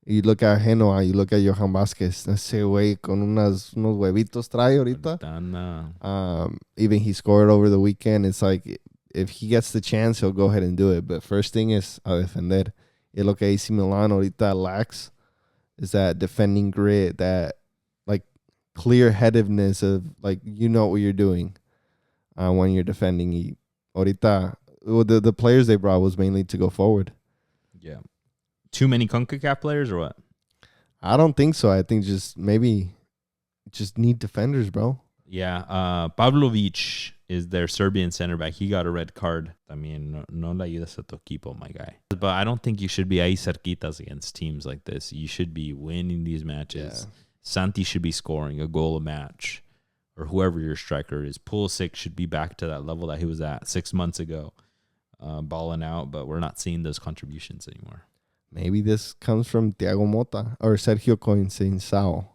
You look at Genoa, you look at Johan Vázquez. Ese güey con unos huevitos trae ahorita. Even he scored over the weekend. It's like if he gets the chance, he'll go ahead and do it. But first thing is a defender. Y lo que AC Milan ahorita lacks is that defending grit, that like clear-headedness of like you know what you're doing when you're defending. Y ahorita, the players they brought was mainly to go forward. Yeah. Too many CONCACAF players or what? I don't think so. I think just maybe just need defenders, bro. Yeah. Pavlovic is their Serbian center back. He got a red card. I mean, no le ayudas a tu equipo, my guy. But I don't think you should be ahí cerquitas against teams like this. You should be winning these matches. Yeah. Santi should be scoring a goal a match, or whoever your striker is. Pulisic should be back to that level that he was at 6 months ago, balling out. But we're not seeing those contributions anymore. Maybe this comes from Thiago Motta or Sergio Conceição.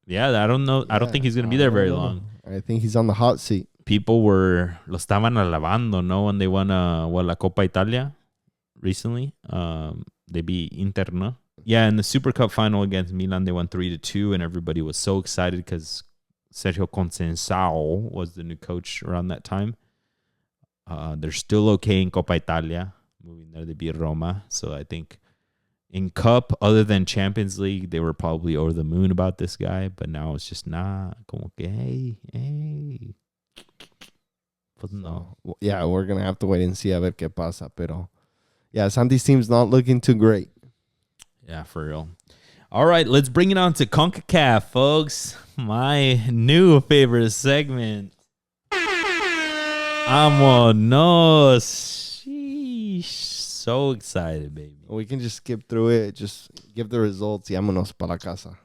Yeah, I don't know. Yeah, I don't think he's going to be there very long. I think he's on the hot seat. People lo estaban alabando, no? When they won la Copa Italia recently. They beat Inter, no? Yeah, in the Super Cup final against Milan, they won 3-2, and everybody was so excited because Sergio Conceição was the new coach around that time. They're still okay in Copa Italia. Moving there, they beat Roma. So I think in Cup, other than Champions League, they were probably over the moon about this guy. But now it's just como que, hey. But no. Yeah, we're going to have to wait and see a ver qué pasa. Pero yeah, Santi's team's not looking too great. Yeah, for real. All right, let's bring it on to CONCACAF, folks. My new favorite segment. Vámonos. So excited, baby. We can just skip through it. Just give the results y vámonos para la casa.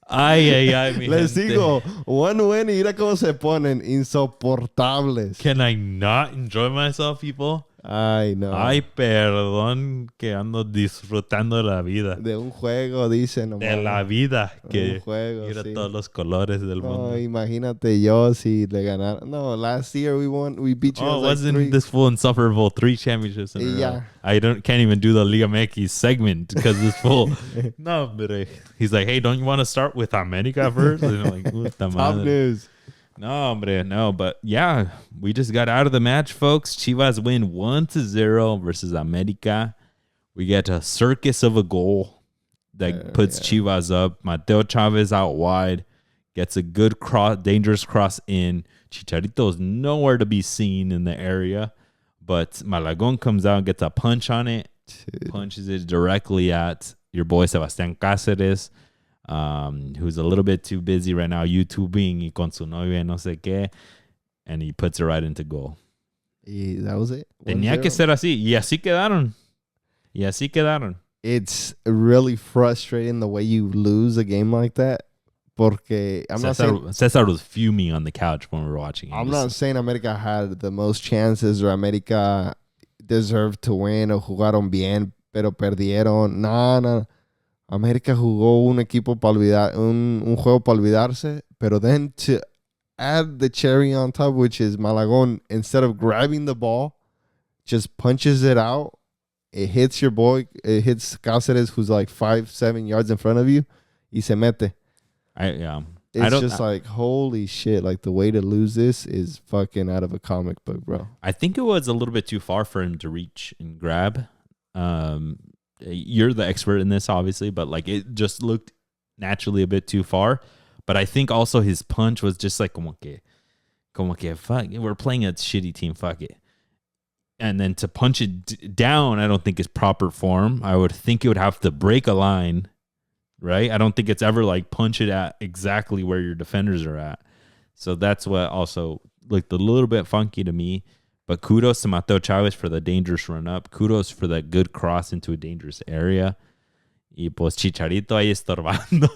Ay, mi Les gente. digo, one win y mira cómo se ponen insoportables. Can I not enjoy myself, people? Ay, no. Ay, perdón que ando disfrutando la vida. De un juego, dicen. De la vida. Que un juego, mira sí. todos los colores del mundo. Imagínate yo si le ganaron. No, last year we beat you. Oh, wasn't this fool insufferable? 3 championships in a row. Yeah. I can't even do the Liga MX segment because this fool. No, but he's like, hey, don't you want to start with America first? And I'm like, puta Top madre. news. No, hombre, no. But yeah, we just got out of the match, folks. Chivas win 1-0 versus America. We get a circus of a goal that puts Chivas up. Mateo Chavez out wide. Gets a good dangerous cross in. Chicharito's nowhere to be seen in the area. But Malagon comes out and gets a punch on it. Dude. Punches it directly at your boy Sebastián Cáceres. Who's a little bit too busy right now YouTubing y con su novia no sé qué, and he puts it right into goal. Y that was it. Tenía que ser así. Y así quedaron. It's really frustrating the way you lose a game like that. Porque Cesar was fuming on the couch when we were watching it. I'm not saying America had the most chances or America deserved to win o jugaron bien, pero perdieron. No. América jugó un equipo para olvidar, un juego para olvidarse, pero then to add the cherry on top, which is Malagón, instead of grabbing the ball, just punches it out. It hits your boy. It hits Cáceres, who's like 5-7 yards in front of you. Y se mete. It's just like, holy shit. Like, the way to lose this is fucking out of a comic book, bro. I think it was a little bit too far for him to reach and grab. You're the expert in this, obviously, but like it just looked naturally a bit too far. But I think also his punch was just like, como que, fuck, we're playing a shitty team, fuck it. And then to punch it down, I don't think is proper form. I would think it would have to break a line, right? I don't think it's ever like punch it at exactly where your defenders are at. So that's what also looked a little bit funky to me. But kudos to Mateo Chavez for the dangerous run up. Kudos for that good cross into a dangerous area. Y pues Chicharito ahí estorbando.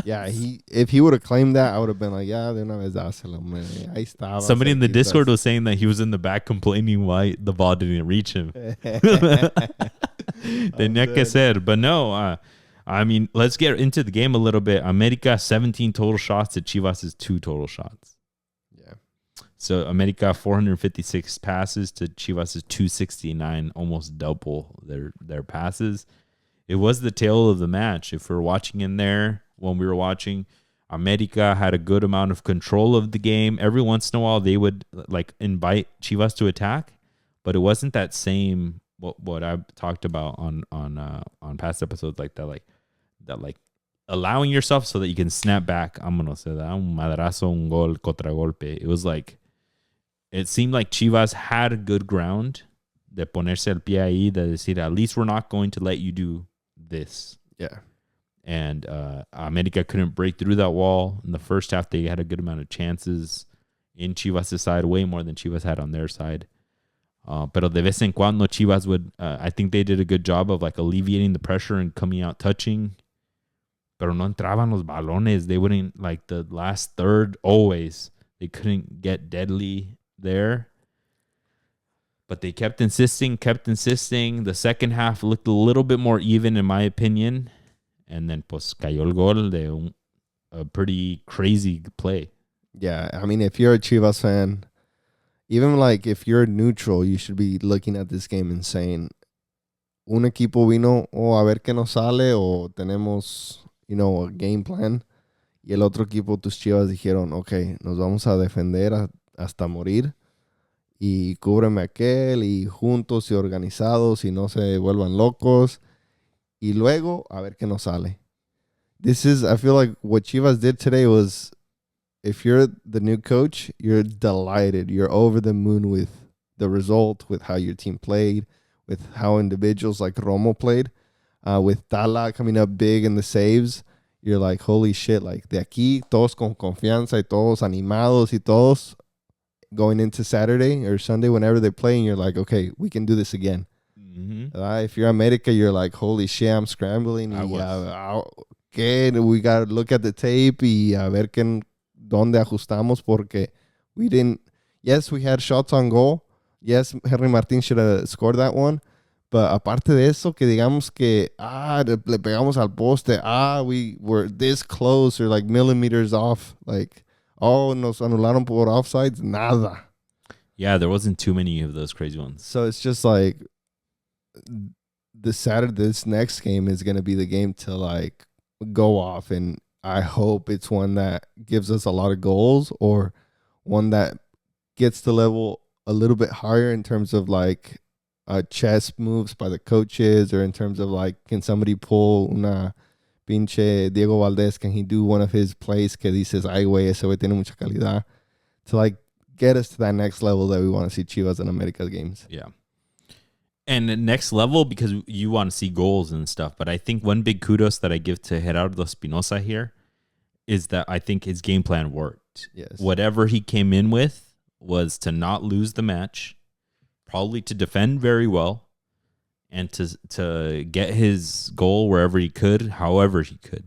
Yeah, if he would have claimed that, I would have been like, yeah, de una vez dáselo, man. Ahí estaba. Somebody in the Discord was saying that he was in the back complaining why the ball didn't reach him. Tenía que ser. But no, I mean, let's get into the game a little bit. America, 17 total shots to Chivas' 2 total shots. So America 456 passes to Chivas' 269, almost double their passes. It was the tail of the match. If we're watching in there, when we were watching, America had a good amount of control of the game. Every once in a while, they would like invite Chivas to attack, but it wasn't that same what I've talked about on past episodes like that allowing yourself so that you can snap back. I'm gonna say that un madrazo, un gol, contragolpe. It was like. It seemed like Chivas had good ground de ponerse el pie ahí, de decir, at least we're not going to let you do this. Yeah. And America couldn't break through that wall. In the first half, they had a good amount of chances in Chivas' side, way more than Chivas had on their side. Pero de vez en cuando, Chivas would, I think they did a good job of like alleviating the pressure and coming out touching. Pero no entraban los balones. They wouldn't, like the last third, always. They couldn't get deadly there, but they kept insisting. The second half looked a little bit more even, in my opinion, and then pues cayó el gol de a pretty crazy play. Yeah, I mean, if you're a Chivas fan, even like if you're neutral, you should be looking at this game and saying, un equipo vino, a ver qué nos sale, o tenemos, a game plan, y el otro equipo, tus Chivas, dijeron, okay, nos vamos a defender hasta morir y cúbreme aquel y juntos y organizados y no se vuelvan locos y luego a ver qué nos sale. I feel like what Chivas did today was, if you're the new coach, you're delighted. You're over the moon with the result, with how your team played, with how individuals like Romo played, with Tala coming up big in the saves. You're like, holy shit, like de aquí todos con confianza y todos animados y todos going into Saturday or Sunday, whenever they're playing, you're like, okay, we can do this again. Mm-hmm. If you're America, you're like, holy shit, I'm scrambling. Okay, we got to look at the tape y a ver dónde ajustamos porque we didn't. Yes, we had shots on goal. Yes, Henry Martin should have scored that one. But aparte de eso, que digamos que, le pegamos al poste, we were this close or like millimeters off, like, nos anularon por offsides, nada. Yeah, there wasn't too many of those crazy ones. So it's just like this next game is going to be the game to like go off, and I hope it's one that gives us a lot of goals or one that gets the level a little bit higher in terms of like chess moves by the coaches, or in terms of like, can somebody pull una pinche Diego Valdez, can he do one of his plays que dices, ay, güey, ese güey tiene mucha calidad, to like get us to that next level that we want to see Chivas and America's games. Yeah. And the next level, because you want to see goals and stuff. But I think one big kudos that I give to Gerardo Espinosa here is that I think his game plan worked. Yes. Whatever he came in with was to not lose the match, probably to defend very well, and to get his goal wherever he could, however he could,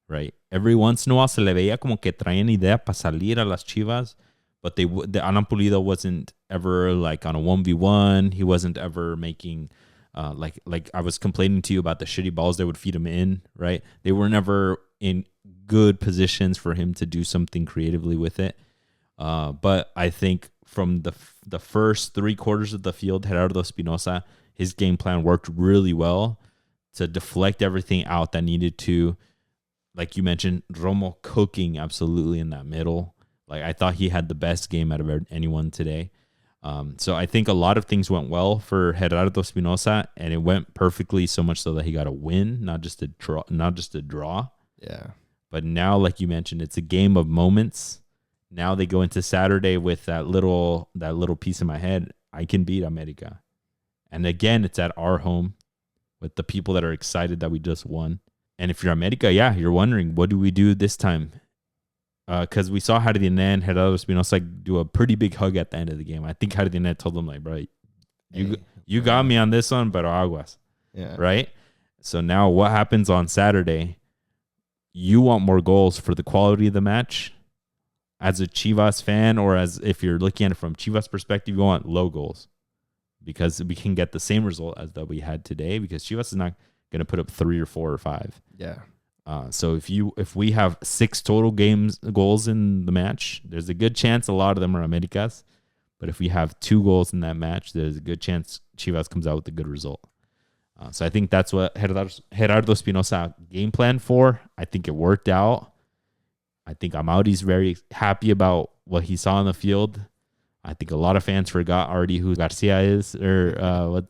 right? Every once in a while se le veía como que traían idea para salir a las Chivas, but the Alan Pulido wasn't ever like on a 1v1. He wasn't ever making like I was complaining to you about the shitty balls they would feed him in, right? They were never in good positions for him to do something creatively with it. But I think from the first 3 quarters of the field, Gerardo Espinosa, his game plan worked really well to deflect everything out that needed to. Like you mentioned, Romo cooking absolutely in that middle. Like I thought he had the best game out of anyone today. So I think a lot of things went well for Gerardo Espinosa, and it went perfectly, so much so that he got a win, not just a draw. Yeah. But now, like you mentioned, it's a game of moments. Now they go into Saturday with that little piece in my head. I can beat America. And again, it's at our home with the people that are excited that we just won. And if you're America, yeah, you're wondering, what do we do this time? Because we saw Jardine and Gerardo Espinosa do a pretty big hug at the end of the game. I think Jardine told them, like, bro, you got me on this one, pero aguas. Yeah. Right? So now what happens on Saturday? You want more goals for the quality of the match. As a Chivas fan, or as if you're looking at it from Chivas perspective, you want low goals. Because we can get the same result as that we had today, because Chivas is not going to put up 3 or 4 or 5. Yeah. So if we have 6 total goals in the match, there's a good chance a lot of them are Americas. But if we have 2 goals in that match, there's a good chance Chivas comes out with a good result. So I think that's what Gerardo Espinosa game plan for. I think it worked out. I think Amauri's very happy about what he saw on the field. I think a lot of fans forgot already who Garcia is, or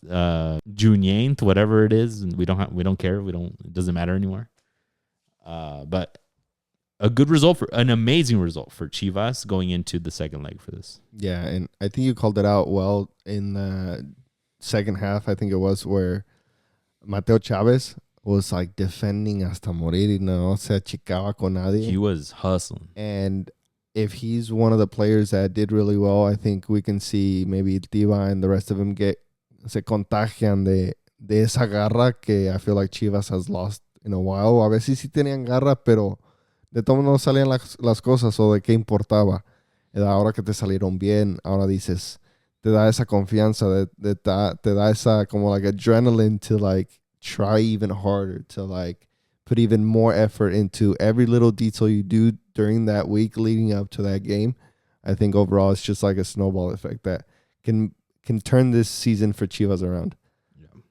Junyent, whatever it is. And we don't care. It doesn't matter anymore. But a good result, an amazing result for Chivas going into the second leg for this. Yeah, and I think you called it out well in the second half. I think it was where Mateo Chavez was like defending hasta morir y no se achicaba con nadie. He was hustling. And if he's one of the players that did really well, I think we can see maybe Tiva and the rest of them se contagian de esa garra que I feel like Chivas has lost in a while. A veces sí tenían garra, pero de todo no salían las cosas, o de qué importaba. Ahora que te salieron bien, ahora dices, te da esa confianza, te da esa como like adrenaline to like try even harder, to like put even more effort into every little detail you do during that week leading up to that game. I think overall it's just like a snowball effect that can turn this season for Chivas around. Yeah.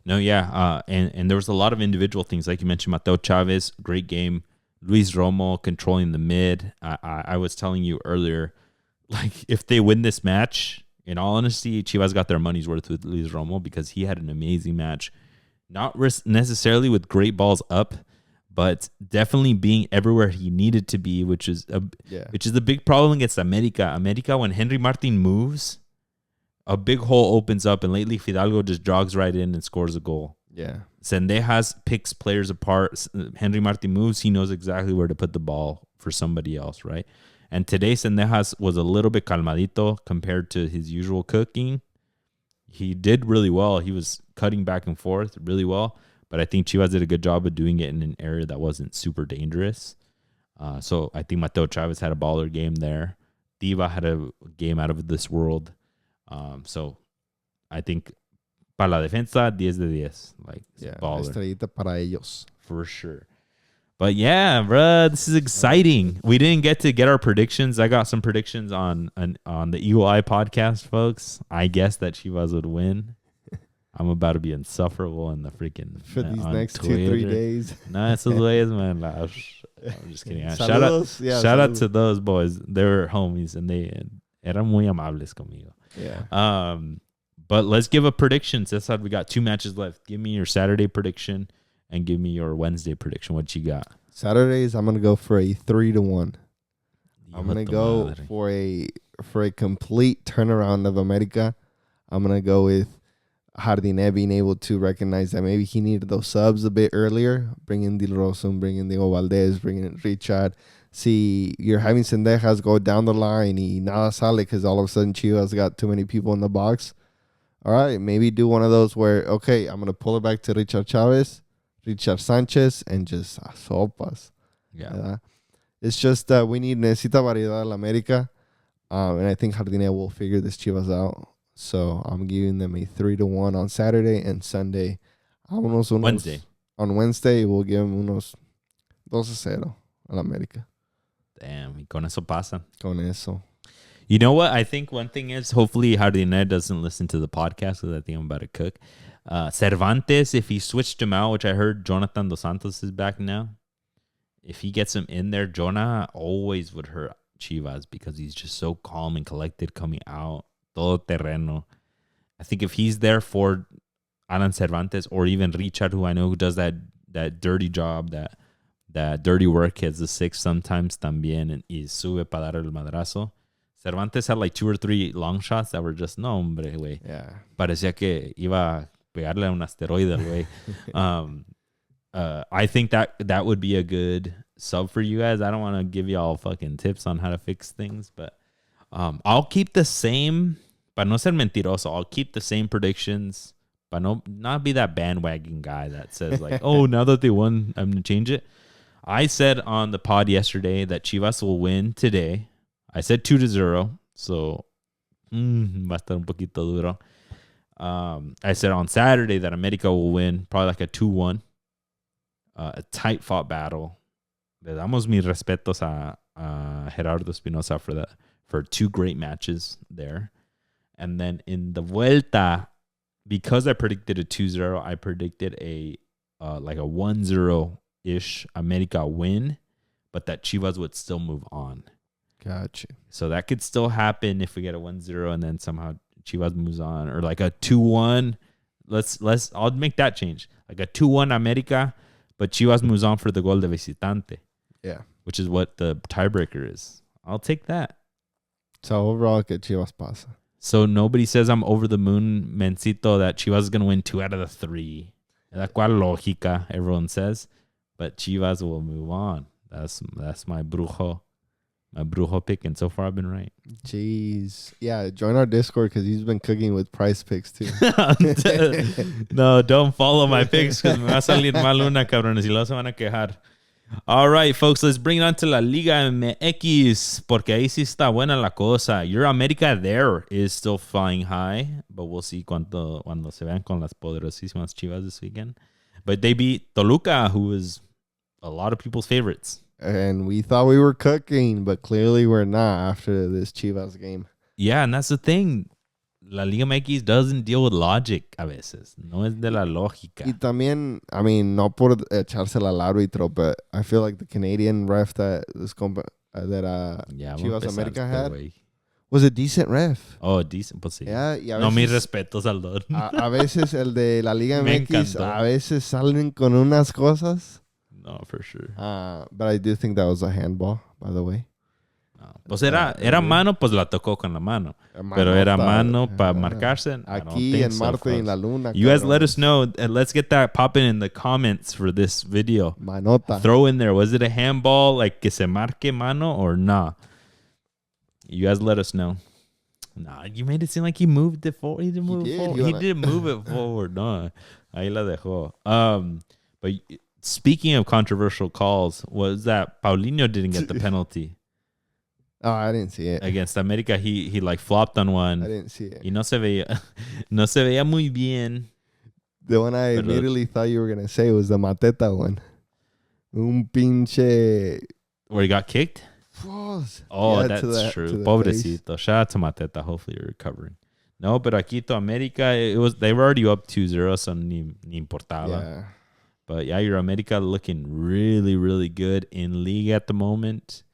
No, yeah. And there was a lot of individual things. Like you mentioned, Mateo Chavez, great game. Luis Romo controlling the mid. I was telling you earlier, like if they win this match, in all honesty, Chivas got their money's worth with Luis Romo, because he had an amazing match. Not necessarily with great balls up, but definitely being everywhere he needed to be, which is a big problem against America. America, when Henry Martin moves, a big hole opens up, and lately Fidalgo just jogs right in and scores a goal. Yeah. Sendejas picks players apart. Henry Martin moves, he knows exactly where to put the ball for somebody else, right? And today Sendejas was a little bit calmadito compared to his usual cooking. He did really well. He was cutting back and forth really well, but I think Chivas did a good job of doing it in an area that wasn't super dangerous. So I think Mateo Chavez had a baller game there. Diva had a game out of this world. So I think para la defensa, 10 de 10. Like, yeah, baller. Estrellita para ellos. For sure. But yeah, bro, this is exciting. We didn't get our predictions. I got some predictions on the Eagle Eye podcast, folks. I guess that Chivas would win. I'm about to be insufferable in the freaking for these next Twitter. 2-3 days. No, esos güeyes, man. I'm just kidding. Shout out to those boys. They were homies, and they eran muy amables conmigo. Yeah. But let's give a prediction. Cesar, we got 2 matches left. Give me your Saturday prediction and give me your Wednesday prediction. What you got? Saturdays, I'm gonna go for a 3-1. I'm gonna go for a complete turnaround of America. I'm gonna go with Jardine being able to recognize that maybe he needed those subs a bit earlier. Bring in Del Rosso, bring in Diego Valdez, bring in Richard. See, you're having Sendejas go down the line y nada sale because all of a sudden Chivas got too many people in the box. All right, maybe do one of those where, okay, I'm going to pull it back to Richard Chavez, Richard Sanchez, and just sopas. Yeah. It's just that necesita variedad en América, and I think Jardine will figure this Chivas out. So I'm giving them a 3-1 on Saturday and Sunday. Wednesday. On Wednesday, we'll give them unos 2-0 al América. Damn, y con eso pasa. Con eso. You know what? I think one thing is, hopefully Jardine doesn't listen to the podcast, because I think I'm about to cook. Cervantes, if he switched him out, which I heard Jonathan Dos Santos is back now. If he gets him in there, Jonah always would hurt Chivas because he's just so calm and collected coming out. Todo terreno. I think if he's there for Alan Cervantes or even Richard, who I know who does that dirty job, that that dirty work hits the six sometimes también y sube para dar el madrazo. Cervantes had like 2 or 3 long shots that were just, no, hombre, güey. Yeah. Parecía que iba a pegarle a un asteroide, güey. I think that would be a good sub for you guys. I don't want to give y'all fucking tips on how to fix things, but I'll keep the same, para no ser mentiroso, I'll keep the same predictions, but not be that bandwagon guy that says like, oh, now that they won, I'm going to change it. I said on the pod yesterday that Chivas will win today. I said 2-0, so va a estar un poquito duro. I said on Saturday that America will win, probably like a 2-1. A tight fought battle. Le damos mis respetos a Gerardo Espinosa for 2 great matches there. And then in the Vuelta, because I predicted a 2-0, I predicted a like a 1-0-ish America win, but that Chivas would still move on. Gotcha. So that could still happen if we get a 1-0 and then somehow Chivas moves on, or like a 2-1. I'll make that change. Like a 2-1 America, but Chivas moves on for the gol de visitante. Yeah. Which is what the tiebreaker is. I'll take that. So overall, que Chivas pasa. So nobody says I'm over the moon, Mencito, that Chivas is going to win 2 out of the 3. La cual lógica, everyone says. But Chivas will move on. That's my brujo pick, and so far I've been right. Jeez. Yeah, join our Discord because he's been cooking with price picks too. No, don't follow my picks because me va a salir mal una, cabrones, y luego se van a quejar. All right, folks, let's bring it on to La Liga MX, porque ahí sí está buena la cosa. Your America there is still flying high, but we'll see cuando se vean con las poderosísimas Chivas this weekend. But they beat Toluca, who was a lot of people's favorites. And we thought we were cooking, but clearly we're not after this Chivas game. Yeah, and that's the thing. La Liga MX doesn't deal with logic a veces. No es de la lógica. Y también, I mean, no por echársela al árbitro, but I feel like the Canadian ref that Chivas America had was a decent ref. Oh, decent, pues sí. Yeah, y a no, veces, mis respetos al don. A veces el de la Liga Me MX, encantó. a veces salen con unas cosas. No, for sure. But I do think that was a handball, by the way. No. Pues era mano, pues la tocó con la mano. Pero era mano para marcarse. Aquí en Marte y en la Luna. You guys let us know, and let's get that popping in the comments for this video. Manota. Throw in there, was it a handball, like que se marque mano, or nah? You guys let us know. Nah, you made it seem like he moved it forward. He didn't move it forward. He didn't move it forward. No, ahí la dejó. But speaking of controversial calls, was that Paulinho didn't get the penalty. Oh, I didn't see it. Against America, he like flopped on one. I didn't see it. Y no se veía muy bien. The one I immediately thought you were going to say was the Mateta one. Un pinche... Where he got kicked? Oh, yeah, that's true. Pobrecito. Face. Shout out to Mateta. Hopefully you're recovering. No, but aquí to America, they were already up 2-0, so ni importaba. Yeah. But yeah, your America looking really, really good in league at the moment.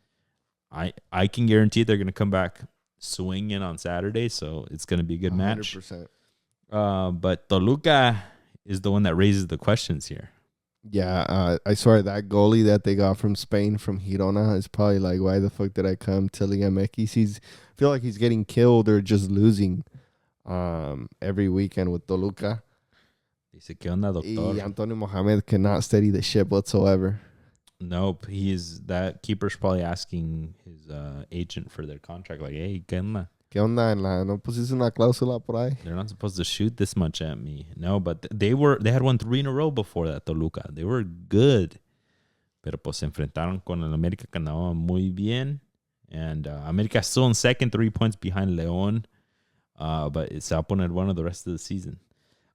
I can guarantee they're going to come back swinging on Saturday, so it's going to be a good 100%. Match. But Toluca is the one that raises the questions here. Yeah, I swear that goalie that they got from Spain, from Girona, is probably like, why the fuck did I come to Liga MX? I feel like he's getting killed or just losing every weekend with Toluca. Dice, ¿qué onda, doctor? Y Antonio Mohamed cannot steady the ship whatsoever. Nope, that keeper's probably asking his agent for their contract. Like, hey, ¿qué onda? ¿Qué onda? ¿No pusiste una cláusula por ahí? They're not supposed to shoot this much at me. No, but they had won 3 in a row before that, Toluca. They were good. Pero pues se enfrentaron con el América que andaba muy bien. And América still in second, 3 points behind León. But it's up on one of the rest of the season.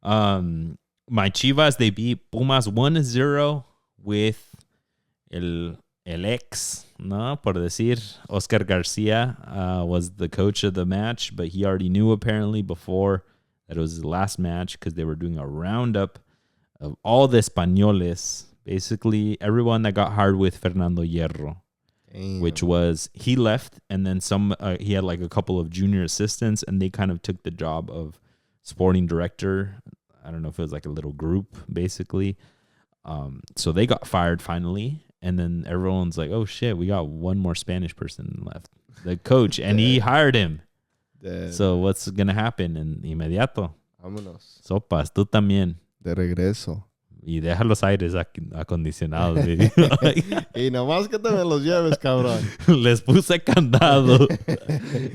My Chivas, they beat Pumas 1-0 with el ex, no, por decir, Oscar Garcia was the coach of the match, but he already knew apparently before that it was his last match because they were doing a roundup of all the Españoles, basically everyone that got hired with Fernando Hierro. Damn. Which was, he left, and then he had like a couple of junior assistants, and they kind of took the job of sporting director. I don't know if it was like a little group, basically. So they got fired finally. And then everyone's like, oh, shit, we got one more Spanish person left. The coach. And he hired him. So what's going to happen? En inmediato. Vámonos. Sopas, tú también. De regreso. Y deja los aires acondicionados. Y nomás que te me los lleves, cabrón. Les puse candado.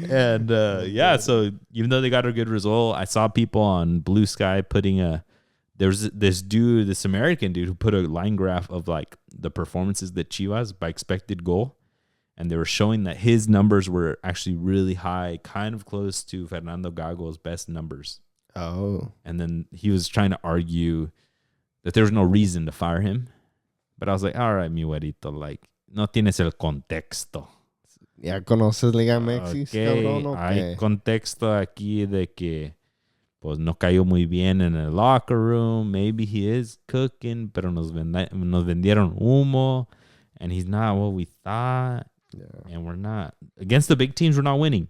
And yeah, so even though they got a good result, I saw people on Blue Sky putting there's this American dude who put a line graph of like the performances that Chivas by expected goal. And they were showing that his numbers were actually really high, kind of close to Fernando Gago's best numbers. Oh. And then he was trying to argue that there was no reason to fire him. But I was like, all right, mi güerito, like, no tienes el contexto. ¿Ya conoces Liga MX, cabrón? Hay contexto aquí de que pues no cayó muy bien en el locker room. Maybe he is cooking, pero nos vendieron humo. And he's not what we thought. Yeah. And we're not. Against the big teams, we're not winning.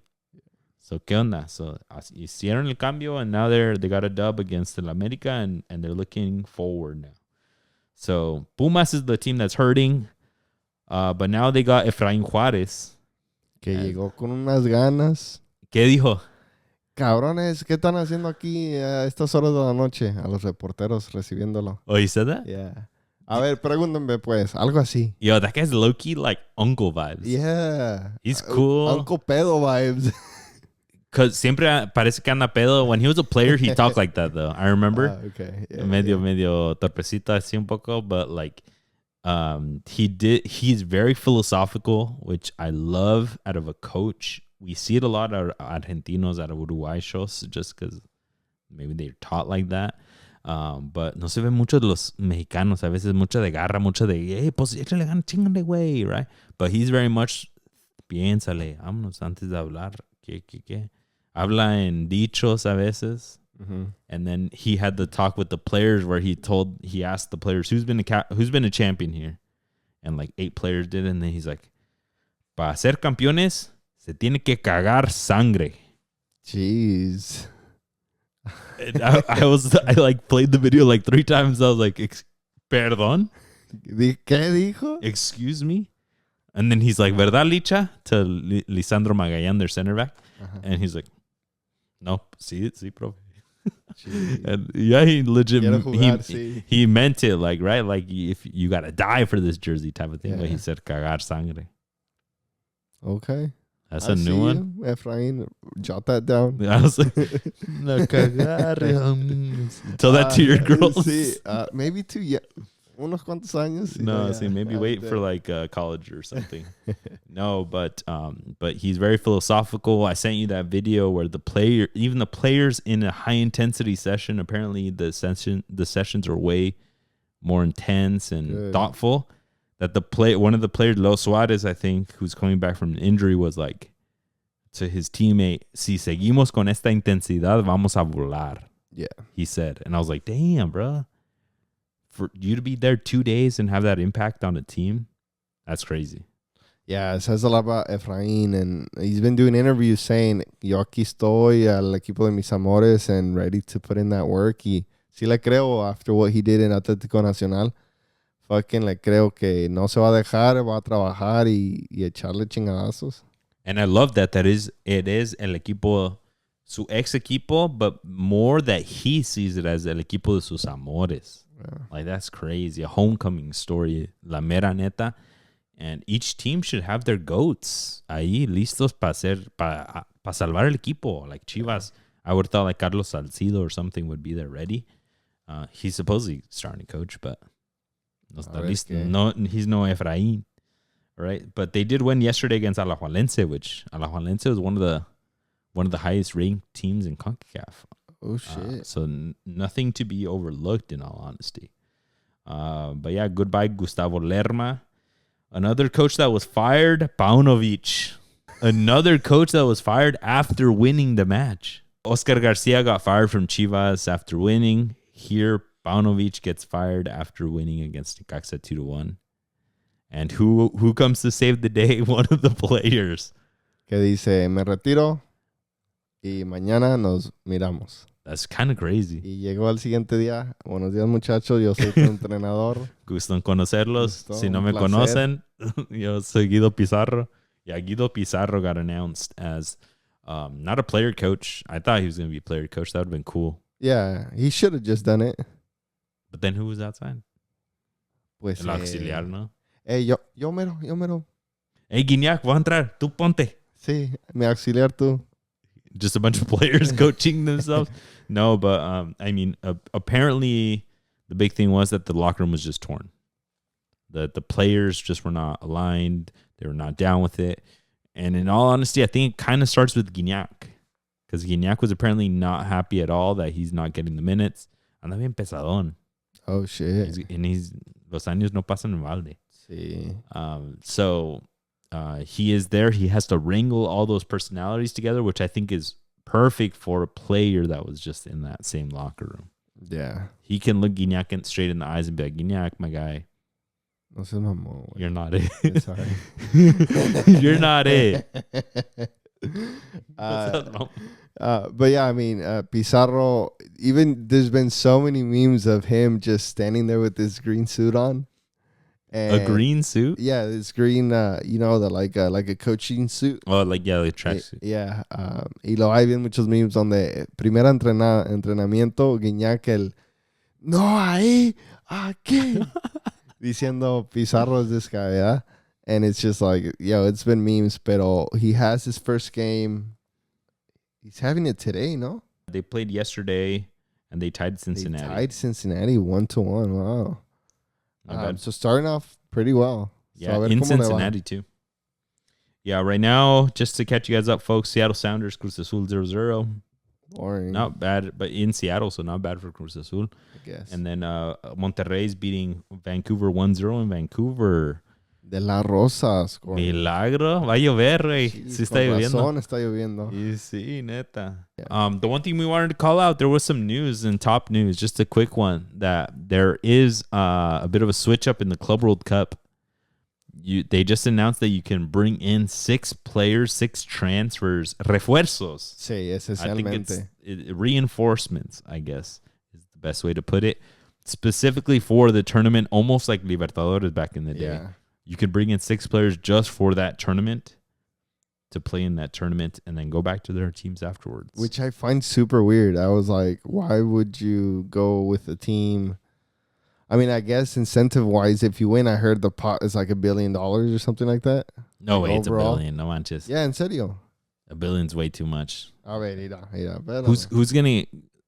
So, ¿qué onda? So, hicieron el cambio, and now they got a dub against el América, and they're looking forward now. So, Pumas is the team that's hurting, but now they got Efraín Juárez. Que llegó con unas ganas. ¿Qué dijo? Cabrones, ¿qué están haciendo aquí a estas horas de la noche? A los reporteros recibiéndolo. Oh, you said that? Yeah. A ver, pregúntenme pues, algo así. Yo, that guy's low-key like uncle vibes. Yeah. He's cool. Uncle pedo vibes. Because siempre parece que anda pedo. When he was a player, he talked like that, though. I remember. Okay. Yeah, medio torpecito así un poco, but like, he's very philosophical, which I love out of a coach. We see it a lot out of Argentinos, out of Uruguayos, just because maybe they're taught like that. But no se ve mucho de los mexicanos. A veces mucho de garra, mucho de, hey, pues échale gana, chingale, güey, right? But he's very much, piénsale, vámonos antes de hablar. ¿Qué? Habla en dichos a veces. Mm-hmm. And then he had the talk with the players where he asked the players, who's been a champion here? And like 8 players did. And then he's like, para ser campeones, se tiene que cagar sangre. Jeez. And I like played the video like 3 times. I was like, perdón? ¿Qué dijo? Excuse me? And then he's like, ¿verdad, Licha? To Lisandro Magayan, their center back. Uh-huh. And he's like, nope, sí, profe. And yeah, he legit, he meant it, like, right? Like, if you got to die for this jersey type of thing. Yeah. But he said, cagar sangre. Okay. That's a new one. Efraín, jot that down. I was like, no cagar. Tell that to your girls. Sí, maybe unos cuantos años. No, see, maybe wait for like college or something. No, but he's very philosophical. I sent you that video where the players in a high intensity session, apparently the sessions are way more intense and thoughtful. That one of the players, Lo Suarez, I think, who's coming back from an injury, was like to his teammate, si seguimos con esta intensidad, vamos a volar. Yeah. He said. And I was like, damn, bro. For you to be there 2 days and have that impact on a team, that's crazy. Yeah, it says a lot about Efraín, and he's been doing interviews saying, yo aquí estoy al equipo de mis amores and ready to put in that work. Y sí le creo after what he did in Atlético Nacional. Fucking le creo que no se va a dejar, va a trabajar y echarle chingadazos. And I love that it is el equipo, su ex equipo, but more that he sees it as el equipo de sus amores. Yeah. Like, that's crazy. A homecoming story, la mera neta. And each team should have their goats ahí listos para salvar el equipo. Like Chivas, I would have thought like Carlos Salcido or something would be there ready. He's supposedly starting coach, but no está listo. No, he's no Efraín, right? But they did win yesterday against Alajuelense, which Alajuelense was one of the highest ranked teams in CONCACAF. Oh, shit. So nothing to be overlooked, in all honesty. But yeah, goodbye, Gustavo Lerma. Another coach that was fired, Paunovic. Another coach that was fired after winning the match. Oscar Garcia got fired from Chivas after winning. Here, Paunovic gets fired after winning against Necaxa 2-1. And who comes to save the day? One of the players. Que dice, me retiro y mañana nos miramos. That's kind of crazy. Y llegó al siguiente día. Buenos días, muchachos. Yo soy tu entrenador. Gusto en conocerlos. Gusto, Si no un me placer. conocen, yo soy Guido Pizarro. Yeah, Guido Pizarro got announced as not a player coach. I thought he was going to be a player coach. That would have been cool. Yeah, he should have just done it. But then who was outside? Pues, El auxiliar, ¿no? yo mero. Hey, Guiñac, voy a entrar. Tú ponte. Sí, mi auxiliar tú. Just a bunch of players coaching themselves. No, but I mean, apparently the big thing was that the locker room was just torn. The players just were not aligned. They were not down with it. And in all honesty, I think it kind of starts with Guiñac. Because Guiñac was apparently not happy at all that he's not getting the minutes. Anda bien pesadón. Oh, shit. Los años no pasan en balde. Sí. So he is there. He has to wrangle all those personalities together, which I think is perfect for a player that was just in that same locker room. Yeah. He can look Guiñac straight in the eyes and be like, Guiñac, my guy, No seas mamón, güey. you're not it. Sorry. You're not it. But yeah, I mean, Pizarro, even there's been so many memes of him just standing there with this green suit on. And A green suit? Yeah, this green, like a coaching suit. Oh, like, yeah, like tracksuit. Yeah. Y lo hay bien muchos memes donde primera entrenamiento, Guiñac no ahí, aquí. Diciendo Pizarro is this guy, yeah? And it's just like, it's been memes, pero he has his first game. He's having it today, no? They played yesterday, and they tied Cincinnati. They tied Cincinnati 1-1. Wow. Not bad. So starting off pretty well. Yeah, in Cincinnati, too. Yeah, right now, just to catch you guys up, folks, Seattle Sounders, Cruz Azul 0-0. Boring. Not bad, but in Seattle, so not bad for Cruz Azul. I guess. And then Monterrey's beating Vancouver 1-0 in Vancouver. De la Rosa scoring. Milagro. Va a llover, güey. Sí está lloviendo. Está lloviendo. Sí, neta. Yeah. The one thing we wanted to call out, there was some news and top news, just a quick one, that there is a bit of a switch up in the Club World Cup. They just announced that you can bring in 6 players, 6 transfers, refuerzos. Sí, esencialmente. I think it's reinforcements, I guess, is the best way to put it. Specifically for the tournament, almost like Libertadores back in the day. Yeah. You could bring in 6 players just for that tournament to play in that tournament and then go back to their teams afterwards. Which I find super weird. I was like, why would you go with a team? I mean, I guess incentive-wise, if you win, I heard the pot is like $1 billion or something like that. No way, it's overall. $1 billion. No manches. Yeah, en serio. $1 billion's way too much. A ver, mira.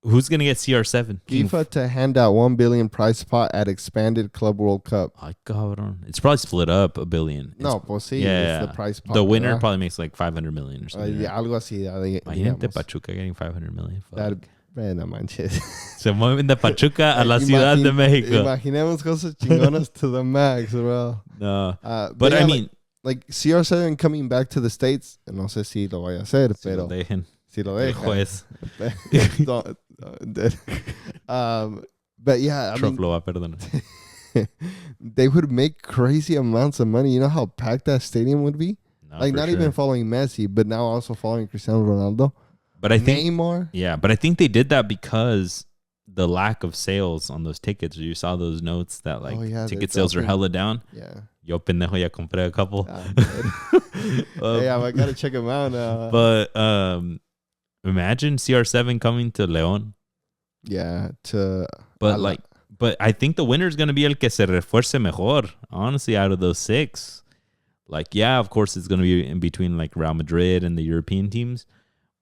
Who's gonna get CR7? FIFA to hand out $1 billion prize pot at expanded Club World Cup. Ay, cabrón. It's probably split up $1 billion. No, pues sí, yeah, it's the prize pot. The winner ¿verdad? probably makes like $500 million or something. Yeah, algo así. Imagínate Pachuca getting $500 million. No manches. Se mueven de Pachuca a la Ciudad de México. Imaginemos cosas chingonas to the max, bro. No. But I yeah, mean, like CR7 coming back to the States, no sé si lo vaya a hacer, si pero lo dejen. Si lo El dejan. juez. But yeah, I Trump mean, lo va a perdonar. they would make crazy amounts of money. You know how packed that stadium would be? No, like, not even following Messi, but now also following Cristiano Ronaldo. But I think Neymar. Yeah, but I think they did that because the lack of sales on those tickets. You saw those notes that ticket sales are hella down. Yeah. Yo pendejo ya compré a couple. Yeah, I gotta check them out now. But imagine CR7 coming to León. Yeah, but I think the winner is gonna be el que se refuerce mejor. Honestly, out of those 6, like, yeah, of course it's gonna be in between like Real Madrid and the European teams.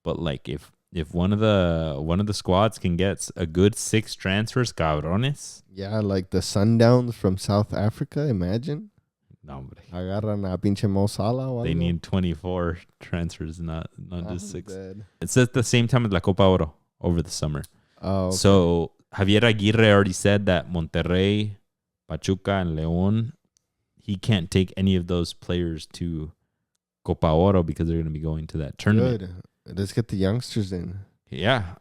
But like if one of the squads can get a good 6 transfers, cabrones. Yeah, like the Sundowns from South Africa. Imagine. No, hombre. Agarran a pinche Mo Salah o algo. They need 24 transfers, not just 6. Dead. It's at the same time as La Copa Oro over the summer. Oh, okay. So Javier Aguirre already said that Monterrey, Pachuca, and León, he can't take any of those players to Copa Oro because they're going to be going to that tournament. Good. Let's get the youngsters in. Yeah.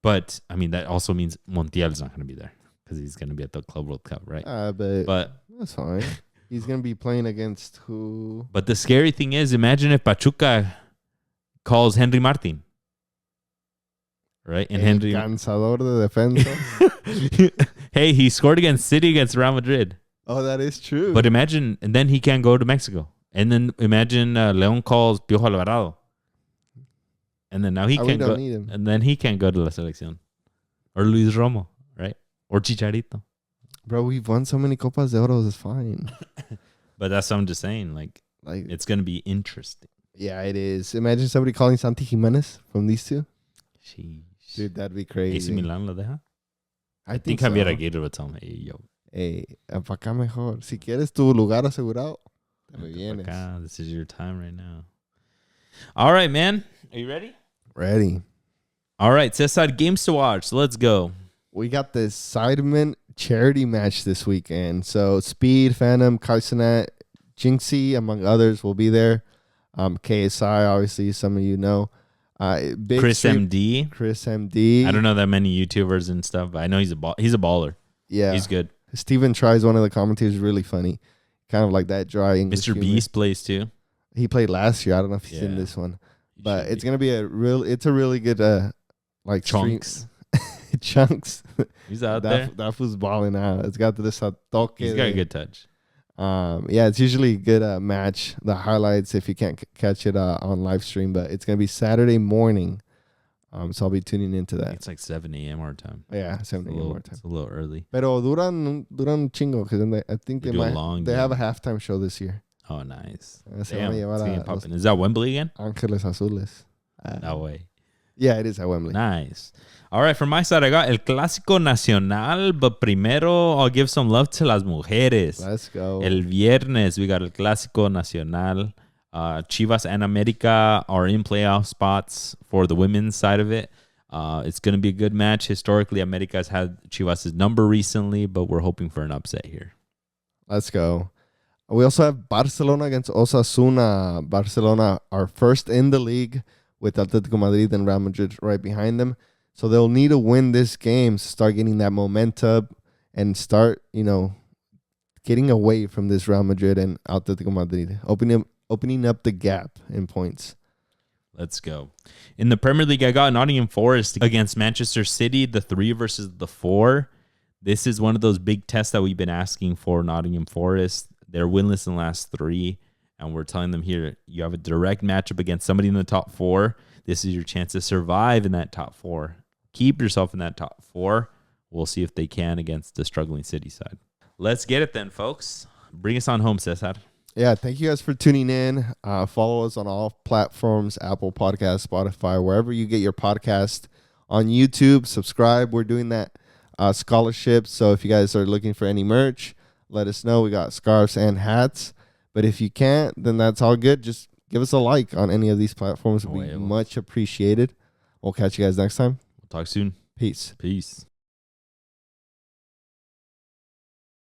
But, I mean, that also means Montiel's not going to be there because he's going to be at the Club World Cup, right? But that's fine. He's going to be playing against who? But the scary thing is, imagine if Pachuca calls Henry Martin. right? And El Henry. cansador de defensa. Hey, he scored against City against Real Madrid. Oh, that is true. But imagine, and then he can't go to Mexico. And then imagine Leon calls Piojo Alvarado. And then now he can't go. Need him. And then he can't go to La Selección. Or Luis Romo, right? Or Chicharito. Bro, we've won so many Copas de Oro. It's fine. But that's what I'm just saying. Like it's going to be interesting. Yeah, it is. Imagine somebody calling Santi Jimenez from these two. Sheesh. Dude, that'd be crazy. AC Milan lo deja. I think Javier Aguirre would tell me, hey, yo. Hey, pa' acá mejor. Si quieres tu lugar asegurado, te me vienes. Acá, this is your time right now. All right, man. Are you ready? Ready. All right, Cesar, games to watch. So let's go. We got the Sidemen charity match this weekend. So Speed, Phantom, Carsonet, Jinxie, among others, will be there. KSI, obviously, some of you know. Big Chris MD. Chris MD. I don't know that many YouTubers and stuff, but I know he's a baller. Yeah. He's good. Steven tries one of the commentators, really funny. Kind of like that dry English Mr. humor. Beast plays too. He played last year. I don't know if he's in this one. But it's going to be a really good like Chunks. Chunks. He's out there. That fool's balling out. It's got this toque. He's got a good touch. Yeah, it's usually a good match. The highlights, if you can't catch it on live stream, but it's going to be Saturday morning. So I'll be tuning into that. It's like 7 a.m. our time. Yeah, 7 a.m. our time. It's a little early. Pero duran chingo, because I think they have a halftime show this year. Oh, nice. Damn, is that Wembley again? Ángeles Azules. No way. Yeah, it is at Wembley. Nice. All right, from my side, I got El Clásico Nacional, but primero I'll give some love to las mujeres. Let's go. El viernes, we got El Clásico Nacional. Chivas and America are in playoff spots for the women's side of it. It's going to be a good match. Historically, America's had Chivas' number recently, but we're hoping for an upset here. Let's go. We also have Barcelona against Osasuna. Barcelona are first in the league with Atletico Madrid and Real Madrid right behind them. So they'll need to win this game to start getting that momentum and start, getting away from this Real Madrid and Atletico Madrid, opening up the gap in points. Let's go. In the Premier League, I got Nottingham Forest against Manchester City, the 3 versus the 4. This is one of those big tests that we've been asking for Nottingham Forest. They're winless in the last 3, and we're telling them here, you have a direct matchup against somebody in the top 4. This is your chance to survive in that top 4. Keep yourself in that top 4. We'll see if they can against the struggling City side. Let's get it then, folks. Bring us on home, Cesar. Yeah, thank you guys for tuning in. Follow us on all platforms, Apple Podcasts, Spotify, wherever you get your podcast. On YouTube, subscribe. We're doing that scholarship. So if you guys are looking for any merch, let us know. We got scarves and hats. But if you can't, then that's all good. Just give us a like on any of these platforms. It would be much appreciated. We'll catch you guys next time. We'll talk soon. Peace. Peace.